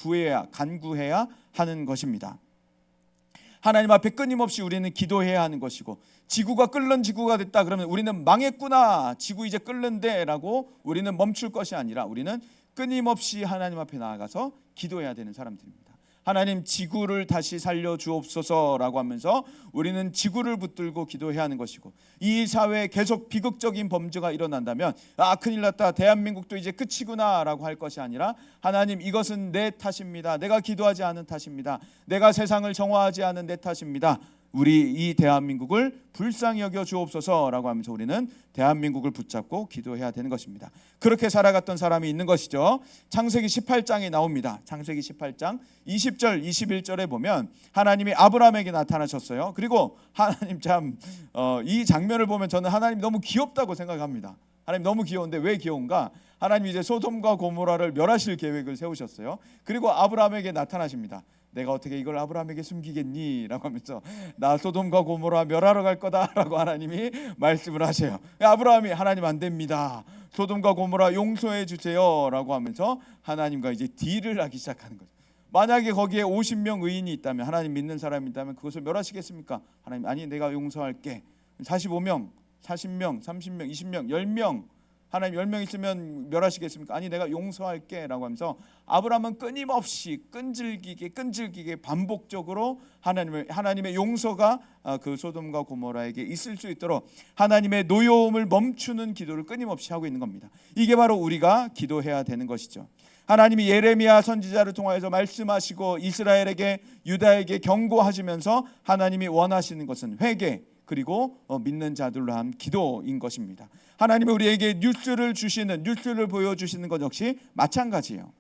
간구해야 하는 것입니다. 하나님 앞에 끊임없이 우리는 기도해야 하는 것이고, 지구가 끓는 지구가 됐다 그러면 우리는 망했구나, 지구 이제 끓는데 라고 우리는 멈출 것이 아니라 우리는 끊임없이 하나님 앞에 나아가서 기도해야 되는 사람들입니다. 하나님 지구를 다시 살려주옵소서라고 하면서 우리는 지구를 붙들고 기도해야 하는 것이고, 이 사회에 계속 비극적인 범죄가 일어난다면 큰일 났다, 대한민국도 이제 끝이구나 라고 할 것이 아니라 하나님 이것은 내 탓입니다, 내가 기도하지 않은 탓입니다, 내가 세상을 정화하지 않은 내 탓입니다, 우리 이 대한민국을 불쌍히 여겨 주옵소서라고 하면서 우리는 대한민국을 붙잡고 기도해야 되는 것입니다. 그렇게 살아갔던 사람이 있는 것이죠. 창세기 18장에 나옵니다. 창세기 18장 20절 21절에 보면 하나님이 아브라함에게 나타나셨어요. 그리고 하나님 이 장면을 보면 저는 하나님 너무 귀엽다고 생각합니다. 하나님 너무 귀여운데 왜 귀여운가? 하나님이 이제 소돔과 고모라를 멸하실 계획을 세우셨어요. 그리고 아브라함에게 나타나십니다. 내가 어떻게 이걸 아브라함에게 숨기겠니? 라고 하면서 나 소돔과 고모라 멸하러 갈 거다 라고 하나님이 말씀을 하셔요. 아브라함이 하나님 안 됩니다, 소돔과 고모라 용서해 주세요 라고 하면서 하나님과 이제 딜을 하기 시작하는 거죠. 만약에 거기에 50명 의인이 있다면, 하나님 믿는 사람이 있다면 그것을 멸하시겠습니까? 하나님 아니 내가 용서할게. 45명, 40명, 30명, 20명, 10명, 하나님 10명 있으면 멸하시겠습니까? 아니 내가 용서할게 라고 하면서 아브라함은 끊임없이 끈질기게 반복적으로 하나님의 용서가 그 소돔과 고모라에게 있을 수 있도록 하나님의 노여움을 멈추는 기도를 끊임없이 하고 있는 겁니다. 이게 바로 우리가 기도해야 되는 것이죠. 하나님이 예레미야 선지자를 통하여서 말씀하시고 이스라엘에게, 유다에게 경고하시면서 하나님이 원하시는 것은 회개, 그리고 믿는 자들로 한 기도인 것입니다. 하나님이 우리에게 뉴스를 보여주시는 것 역시 마찬가지예요.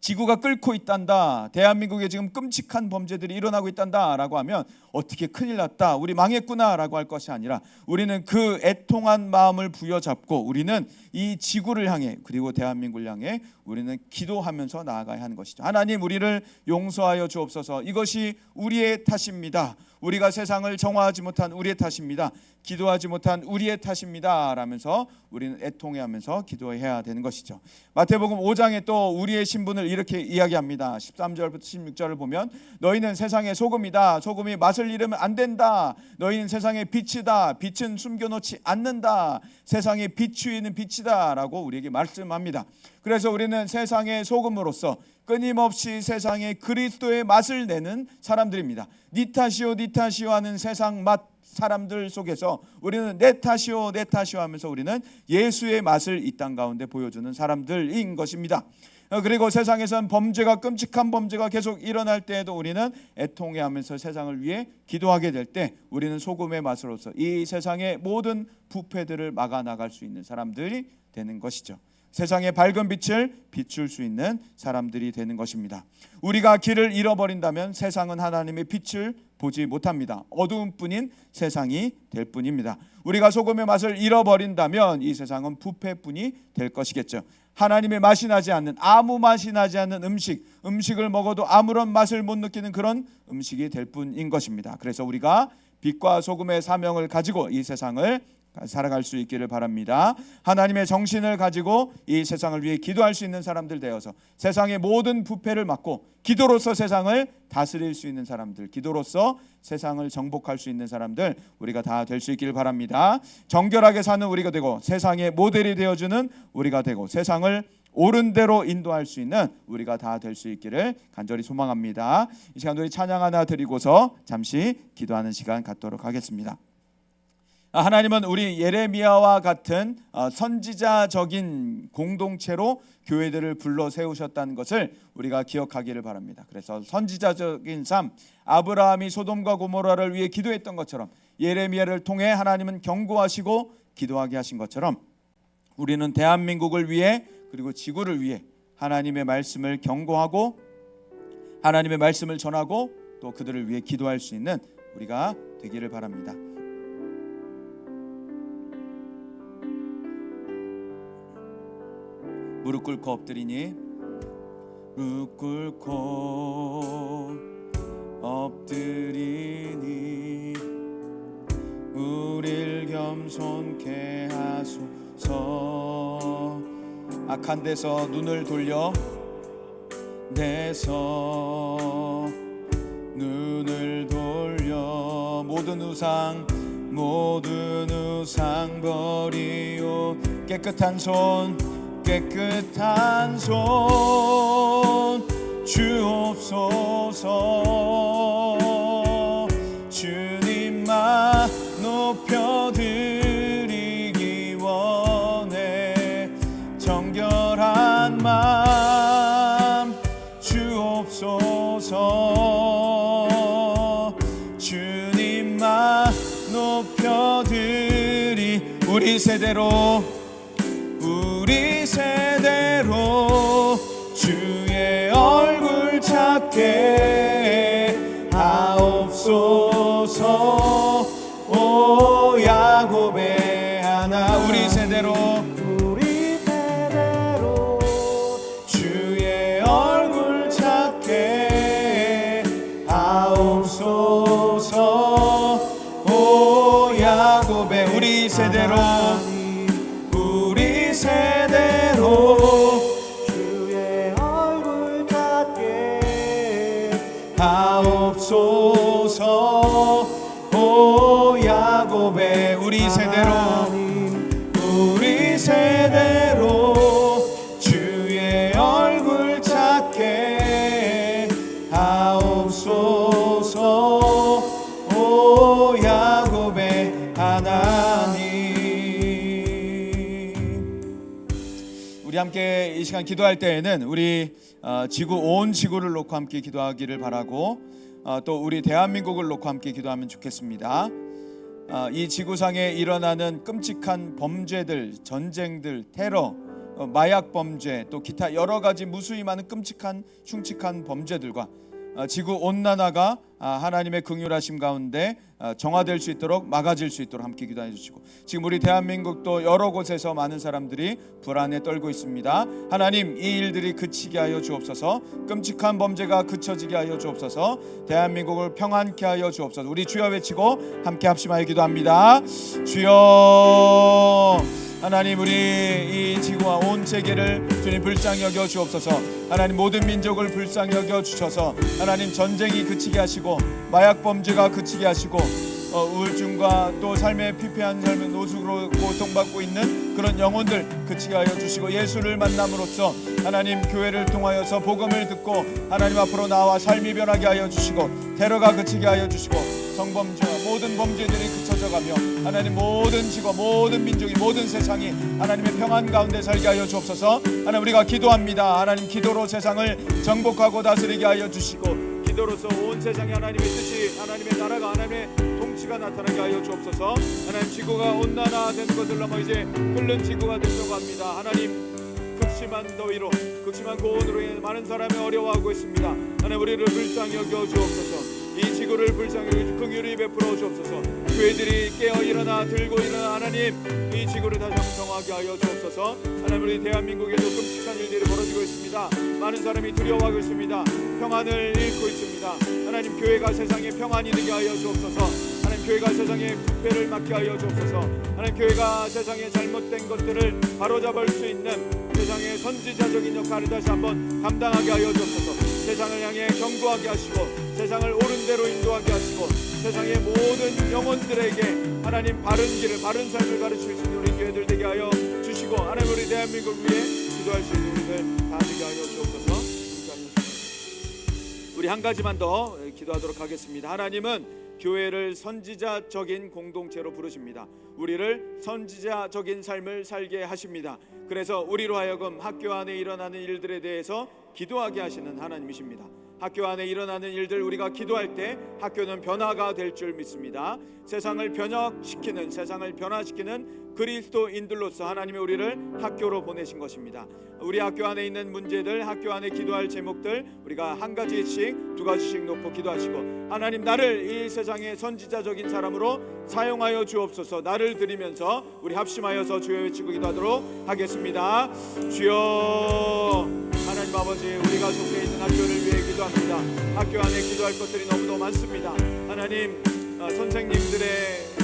지구가 끓고 있단다, 대한민국에 지금 끔찍한 범죄들이 일어나고 있단다 라고 하면 어떻게 큰일 났다, 우리 망했구나 라고 할 것이 아니라 우리는 그 애통한 마음을 부여잡고 우리는 이 지구를 향해, 그리고 대한민국을 향해 우리는 기도하면서 나아가야 하는 것이죠. 하나님 우리를 용서하여 주옵소서. 이것이 우리의 탓입니다. 우리가 세상을 정화하지 못한 우리의 탓입니다. 기도하지 못한 우리의 탓입니다 라면서 우리는 애통해하면서 기도해야 되는 것이죠. 마태복음 5장에 또 우리의 신분을 이렇게 이야기합니다. 13절부터 16절을 보면 너희는 세상의 소금이다. 소금이 맛을 잃으면 안 된다. 너희는 세상의 빛이다. 빛은 숨겨놓지 않는다. 세상에 비추이는 빛이다 라고 우리에게 말씀합니다. 그래서 우리는 세상의 소금으로서 끊임없이 세상에 그리스도의 맛을 내는 사람들입니다. 니 탓이요 니 탓이요 하는 세상 맛 사람들 속에서 우리는 내 탓이요 내 탓이요 하면서 우리는 예수의 맛을 이 땅 가운데 보여주는 사람들인 것입니다. 그리고 세상에선 끔찍한 범죄가 계속 일어날 때에도 우리는 애통해하면서 세상을 위해 기도하게 될 때 우리는 소금의 맛으로서 이 세상의 모든 부패들을 막아 나갈 수 있는 사람들이 되는 것이죠. 세상의 밝은 빛을 비출 수 있는 사람들이 되는 것입니다. 우리가 길을 잃어버린다면 세상은 하나님의 빛을 보지 못합니다. 어두움뿐인 세상이 될 뿐입니다. 우리가 소금의 맛을 잃어버린다면 이 세상은 부패뿐이 될 것이겠죠. 하나님의 맛이 나지 않는, 아무 맛이 나지 않는 음식을 먹어도 아무런 맛을 못 느끼는 그런 음식이 될 뿐인 것입니다. 그래서 우리가 빛과 소금의 사명을 가지고 이 세상을 살아갈 수 있기를 바랍니다. 하나님의 정신을 가지고 이 세상을 위해 기도할 수 있는 사람들 되어서 세상의 모든 부패를 막고 기도로서 세상을 다스릴 수 있는 사람들, 기도로서 세상을 정복할 수 있는 사람들 우리가 다 될 수 있기를 바랍니다. 정결하게 사는 우리가 되고 세상의 모델이 되어주는 우리가 되고 세상을 옳은 대로 인도할 수 있는 우리가 다 될 수 있기를 간절히 소망합니다. 이 시간 우리 찬양 하나 드리고서 잠시 기도하는 시간 갖도록 하겠습니다. 하나님은 우리 예레미야와 같은 선지자적인 공동체로 교회들을 불러 세우셨다는 것을 우리가 기억하기를 바랍니다. 그래서 선지자적인 삶, 아브라함이 소돔과 고모라를 위해 기도했던 것처럼 예레미야를 통해 하나님은 경고하시고 기도하게 하신 것처럼 우리는 대한민국을 위해, 그리고 지구를 위해 하나님의 말씀을 경고하고 하나님의 말씀을 전하고 또 그들을 위해 기도할 수 있는 우리가 되기를 바랍니다. 무릎 꿇고 엎드리니 무릎 꿇고 엎드리니 우릴 겸손케 하소서. 악한 데서 눈을 돌려 눈을 돌려 모든 우상 버리오. 깨끗한 손 주옵소서. 주님만 높여드리기 원해. 정결한 마음 주옵소서. 주님만 높여드리. 우리 세대로 주의 얼굴 찾게 하옵소서. 오 야곱의 하나. 우리 세대로 야곱의 우리 세대로 우리 세대로 주의 얼굴 찾게 하옵소서. 오 야곱의 우리 세대로 우리 세대로 주의 얼굴 찾게 하옵소서. 오 야곱의 하나님. 우리 함께 이 시간 기도할 때에는 우리 지구 온 지구를 놓고 함께 기도하기를 바라고 또 우리 대한민국을 놓고 함께 기도하면 좋겠습니다. 이 지구상에 일어나는 끔찍한 범죄들, 전쟁들, 테러, 마약 범죄, 또 기타 여러 가지 무수히 많은 끔찍한 흉측한 범죄들과 지구 온난화가 하나님의 긍휼하심 가운데 정화될 수 있도록 막아질 수 있도록 함께 기도해 주시고, 지금 우리 대한민국도 여러 곳에서 많은 사람들이 불안에 떨고 있습니다. 하나님, 이 일들이 그치게 하여 주옵소서. 끔찍한 범죄가 그쳐지게 하여 주옵소서. 대한민국을 평안케 하여 주옵소서. 우리 주여 외치고 함께 합심하여 기도합니다. 주여, 하나님, 우리 이 지구와 온 세계를 주님 불쌍히 여겨 주옵소서. 하나님, 모든 민족을 불쌍히 여겨 주셔서 하나님 전쟁이 그치게 하시고 마약 범죄가 그치게 하시고 우울증과 또 삶의 피폐한 삶의 노숙으로 고통받고 있는 그런 영혼들 그치게 하여 주시고, 예수를 만남으로써 하나님 교회를 통하여서 복음을 듣고 하나님 앞으로 나와 삶이 변하게 하여 주시고, 테러가 그치게 하여 주시고, 성범죄와 모든 범죄들이 그쳐져 가며 하나님 모든 지구, 모든 민족이, 모든 세상이 하나님의 평안 가운데 살게 하여 주옵소서. 하나님, 우리가 기도합니다. 하나님, 기도로 세상을 정복하고 다스리게 하여 주시고, 기도로서 온 세상에 하나님의 뜻이, 하나님의 나라가, 하나님의 통치가 나타나게 하여 주옵소서. 하나님, 지구가 온난화된 것을 넘어 이제 끓는 지구가 되려고 합니다. 하나님, 극심한 더위로, 극심한 고온으로 인해 많은 사람이 어려워하고 있습니다. 하나님, 우리를 불쌍히 여겨 주옵소서. 이 지구를 불쌍히 여겨 긍휼히 베풀어 주옵소서. 교회들이 깨어 일어나 들고 일어나 하나님, 이 지구를 다시 한번 정하게 하여 주옵소서. 하나님, 우리 대한민국에도 끔찍한 일들이 벌어지고 있습니다. 많은 사람이 두려워하고 있습니다. 평안을 잃고 있습니다. 하나님, 교회가 세상에 평안이 되게 하여 주옵소서. 하나님, 교회가 세상에 부패를 막게 하여 주옵소서. 하나님, 교회가 세상에 잘못된 것들을 바로잡을 수 있는 세상의 선지자적인 역할을 다시 한번 감당하게 하여 주옵소서. 세상을 향해 경고하게 하시고, 세상을 옳은 대로 인도하게 하시고, 세상의 모든 영혼들에게 하나님 바른 길을, 바른 삶을 가르칠 수 있는 우리 교회들 되게 하여 주시고, 하나님, 우리 대한민국 위해 기도할 수 있는 우리들 다 되게 하여 주옵소서. 우리 한 가지만 더 기도하도록 하겠습니다. 하나님은 교회를 선지자적인 공동체로 부르십니다. 우리를 선지자적인 삶을 살게 하십니다. 그래서 우리로 하여금 학교 안에 일어나는 일들에 대해서 기도하게 하시는 하나님이십니다. 학교 안에 일어나는 일들, 우리가 기도할 때 학교는 변화가 될 줄 믿습니다. 세상을 변혁시키는, 세상을 변화시키는 그리스도인들로서 하나님이 우리를 학교로 보내신 것입니다. 우리 학교 안에 있는 문제들, 학교 안에 기도할 제목들, 우리가 한 가지씩, 두 가지씩 놓고 기도하시고, 하나님, 나를 이 세상의 선지자적인 사람으로 사용하여 주옵소서. 나를 드리면서 우리 합심하여서 주여 외치고 기도하도록 하겠습니다. 주여, 하나님 아버지, 우리가 속해 있는 학교를 위해 기도합니다. 학교 안에 기도할 것들이 너무도 많습니다. 하나님, 선생님들의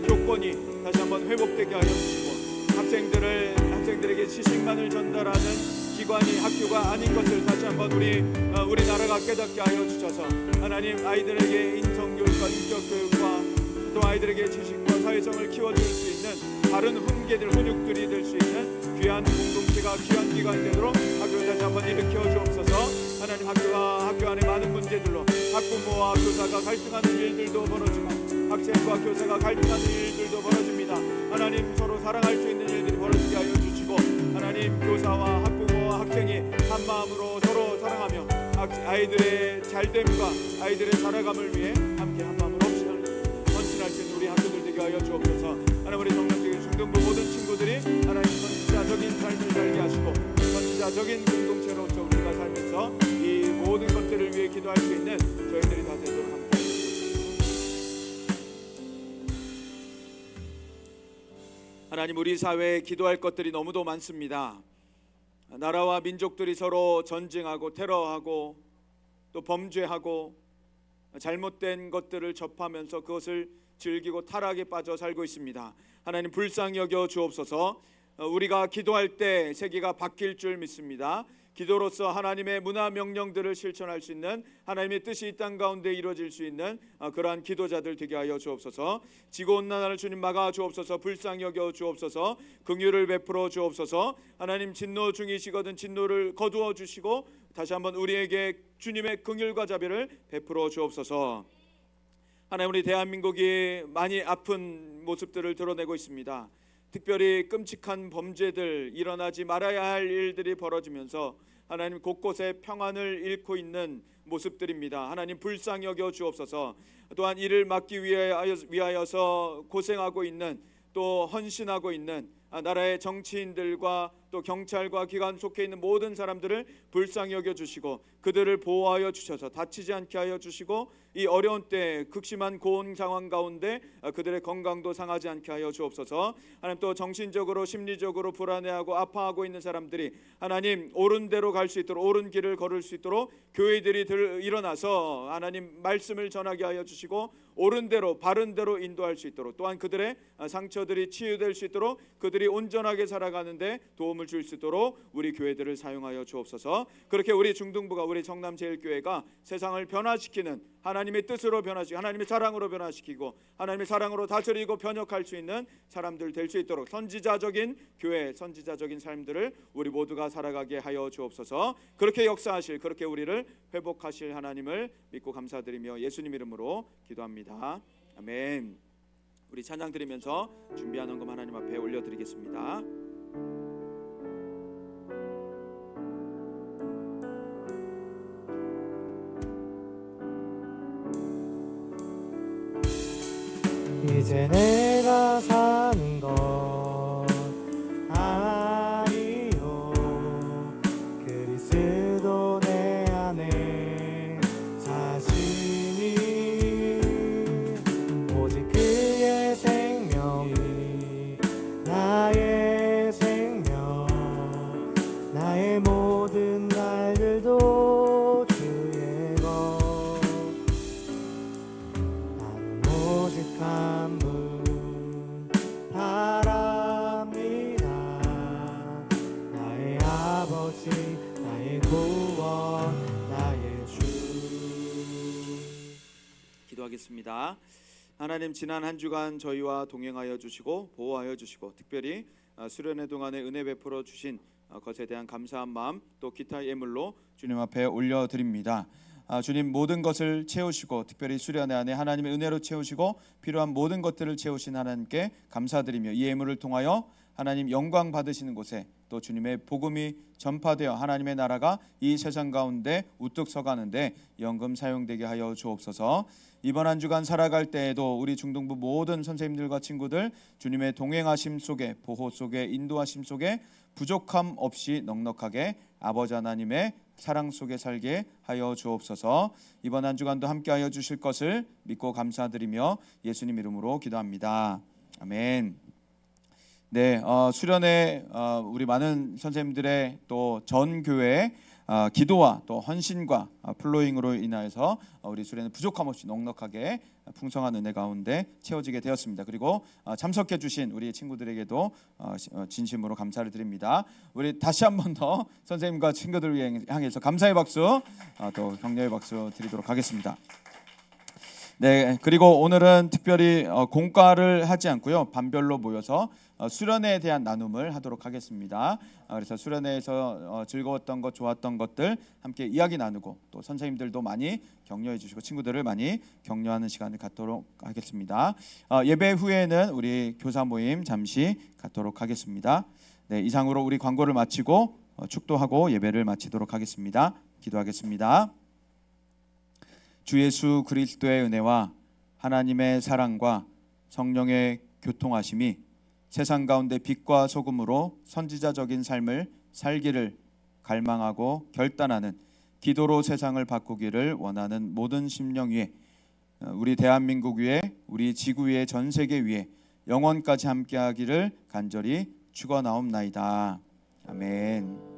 교권이 다시 한번 회복되게 하여 주시고, 학생들에게 지식만을 전달하는 기관이 학교가 아닌 것을 다시 한번 우리나라가 깨닫게 하여 주셔서, 하나님, 아이들에게 인성교육과 인격교육과 또 아이들에게 지식과 사회성을 키워줄 수 있는 다른 훈육들이 될 수 있는 귀한 공동체가, 귀한 기관이 되도록 학교를 다시 한번 일으켜 주옵소서. 하나님, 학교 안에 많은 문제들로 학부모와 교사가 갈등하는 일들도 벌어지고, 학생과 교사가 갈등하는 일들도 벌어집니다. 하나님, 서로 사랑할 수 있는 일들이 벌어지게 하여 주시고, 하나님, 교사와 학부모와 학생이 한 마음으로 서로 사랑하며 아이들의 잘됨과 아이들의 살아감을 위해 함께 한 마음으로 헌신할 수 있는 우리 학교들 되게 하여 주옵소서. 하나님, 우리 성령적인 중등부 모든 친구들이 하나님 선지자적인 삶을 살게 하시고, 선지자적인 공동체로서 우리가 살면서 이 모든 것들을 위해 기도할 수 있는 저희들이 다 되도록 합니다. 하나님, 우리 사회에 기도할 것들이 너무도 많습니다. 나라와 민족들이 서로 전쟁하고 테러하고 또 범죄하고 잘못된 것들을 접하면서 그것을 즐기고 타락에 빠져 살고 있습니다. 하나님 불쌍히 여겨 주옵소서. 우리가 기도할 때 세계가 바뀔 줄 믿습니다. 기도로서 하나님의 문화 명령들을 실천할 수 있는, 하나님의 뜻이 이 땅 가운데 이루어질 수 있는 그러한 기도자들 되게 하여 주옵소서. 지구온난화를 주님 막아 주옵소서. 불쌍히 여겨 주옵소서. 긍휼을 베풀어 주옵소서. 하나님 진노 중이시거든 진노를 거두어 주시고 다시 한번 우리에게 주님의 긍휼과 자비를 베풀어 주옵소서. 하나님, 우리 대한민국이 많이 아픈 모습들을 드러내고 있습니다. 특별히 끔찍한 범죄들, 일어나지 말아야 할 일들이 벌어지면서 하나님 곳곳에 평안을 잃고 있는 모습들입니다. 하나님 불쌍히 여겨 주옵소서. 또한 이를 막기 위하여서 고생하고 있는, 또 헌신하고 있는 나라의 정치인들과 또 경찰과 기관 속해 있는 모든 사람들을 불쌍히 여겨 주시고 그들을 보호하여 주셔서 다치지 않게 하여 주시고 이 어려운 때 극심한 고온 상황 가운데 그들의 건강도 상하지 않게 하여 주옵소서. 하나님, 또 정신적으로 심리적으로 불안해하고 아파하고 있는 사람들이 하나님 옳은 대로 갈 수 있도록, 옳은 길을 걸을 수 있도록 교회들이 일어나서 하나님 말씀을 전하게 하여 주시고 옳은 대로 바른 대로 인도할 수 있도록, 또한 그들의 상처들이 치유될 수 있도록 그들이 온전하게 살아가는데 도움을 줄 수 있도록 우리 교회들을 사용하여 주옵소서. 그렇게 우리 중등부가, 우리 정남제일교회가 세상을 변화시키는 하나님의 뜻으로 변화시키고 하나님의 사랑으로 변화시키고 하나님의 사랑으로 다스리고 변혁할 수 있는 사람들 될 수 있도록 선지자적인 교회, 선지자적인 삶들을 우리 모두가 살아가게 하여 주옵소서. 그렇게 역사하실, 그렇게 우리를 회복하실 하나님을 믿고 감사드리며 예수님 이름으로 기도합니다. 아멘. 우리 찬양 드리면서 준비한 헌금 하나님 앞에 올려드리겠습니다. 이제 내가 사는 것 아니요 그리스도 내 안에 사시니 오직 그의 생명이 나의 생명 나의 모든 날들도 주의 것 난 오직 한 분 바랍니다. 나의 아버지 나의 구원 나의 주. 기도하겠습니다. 하나님, 지난 한 주간 저희와 동행하여 주시고 보호하여 주시고 특별히 수련회 동안에 은혜 베풀어 주신 것에 대한 감사한 마음, 또 기타 예물로 주님 앞에 올려드립니다. 주님, 모든 것을 채우시고 특별히 수련회 안에 하나님의 은혜로 채우시고 필요한 모든 것들을 채우신 하나님께 감사드리며 이 예물을 통하여 하나님 영광 받으시는 곳에 또 주님의 복음이 전파되어 하나님의 나라가 이 세상 가운데 우뚝 서가는데 연금 사용되게 하여 주옵소서. 이번 한 주간 살아갈 때에도 우리 중등부 모든 선생님들과 친구들 주님의 동행하심 속에, 보호 속에, 인도하심 속에 부족함 없이 넉넉하게 아버지 하나님의 사랑 속에 살게 하여 주옵소서. 이번 한 주간도 함께하여 주실 것을 믿고 감사드리며 예수님 이름으로 기도합니다. 아멘. 네, 수련회 우리 많은 선생님들의 또 전 교회 기도와 또 헌신과 플로잉으로 인하여서 우리 수련회 부족함 없이 넉넉하게 풍성한 은혜 가운데 채워지게 되었습니다. 그리고 참석해 주신 우리 친구들에게도 진심으로 감사를 드립니다. 우리 다시 한 번 더 선생님과 친구들을 향해서 감사의 박수, 또 격려의 박수 드리도록 하겠습니다. 네, 그리고 오늘은 특별히 공과를 하지 않고요, 반별로 모여서 수련회에 대한 나눔을 하도록 하겠습니다. 그래서 수련회에서 즐거웠던 것, 좋았던 것들 함께 이야기 나누고 또 선생님들도 많이 격려해 주시고 친구들을 많이 격려하는 시간을 갖도록 하겠습니다. 예배 후에는 우리 교사 모임 잠시 갖도록 하겠습니다. 네, 이상으로 우리 광고를 마치고 축도하고 예배를 마치도록 하겠습니다. 기도하겠습니다. 주 예수 그리스도의 은혜와 하나님의 사랑과 성령의 교통하심이 세상 가운데 빛과 소금으로 선지자적인 삶을 살기를 갈망하고 결단하는 기도로 세상을 바꾸기를 원하는 모든 심령 위에, 우리 대한민국 위에, 우리 지구 위에, 전 세계 위에 영원까지 함께하기를 간절히 축원하옵나이다. 아멘.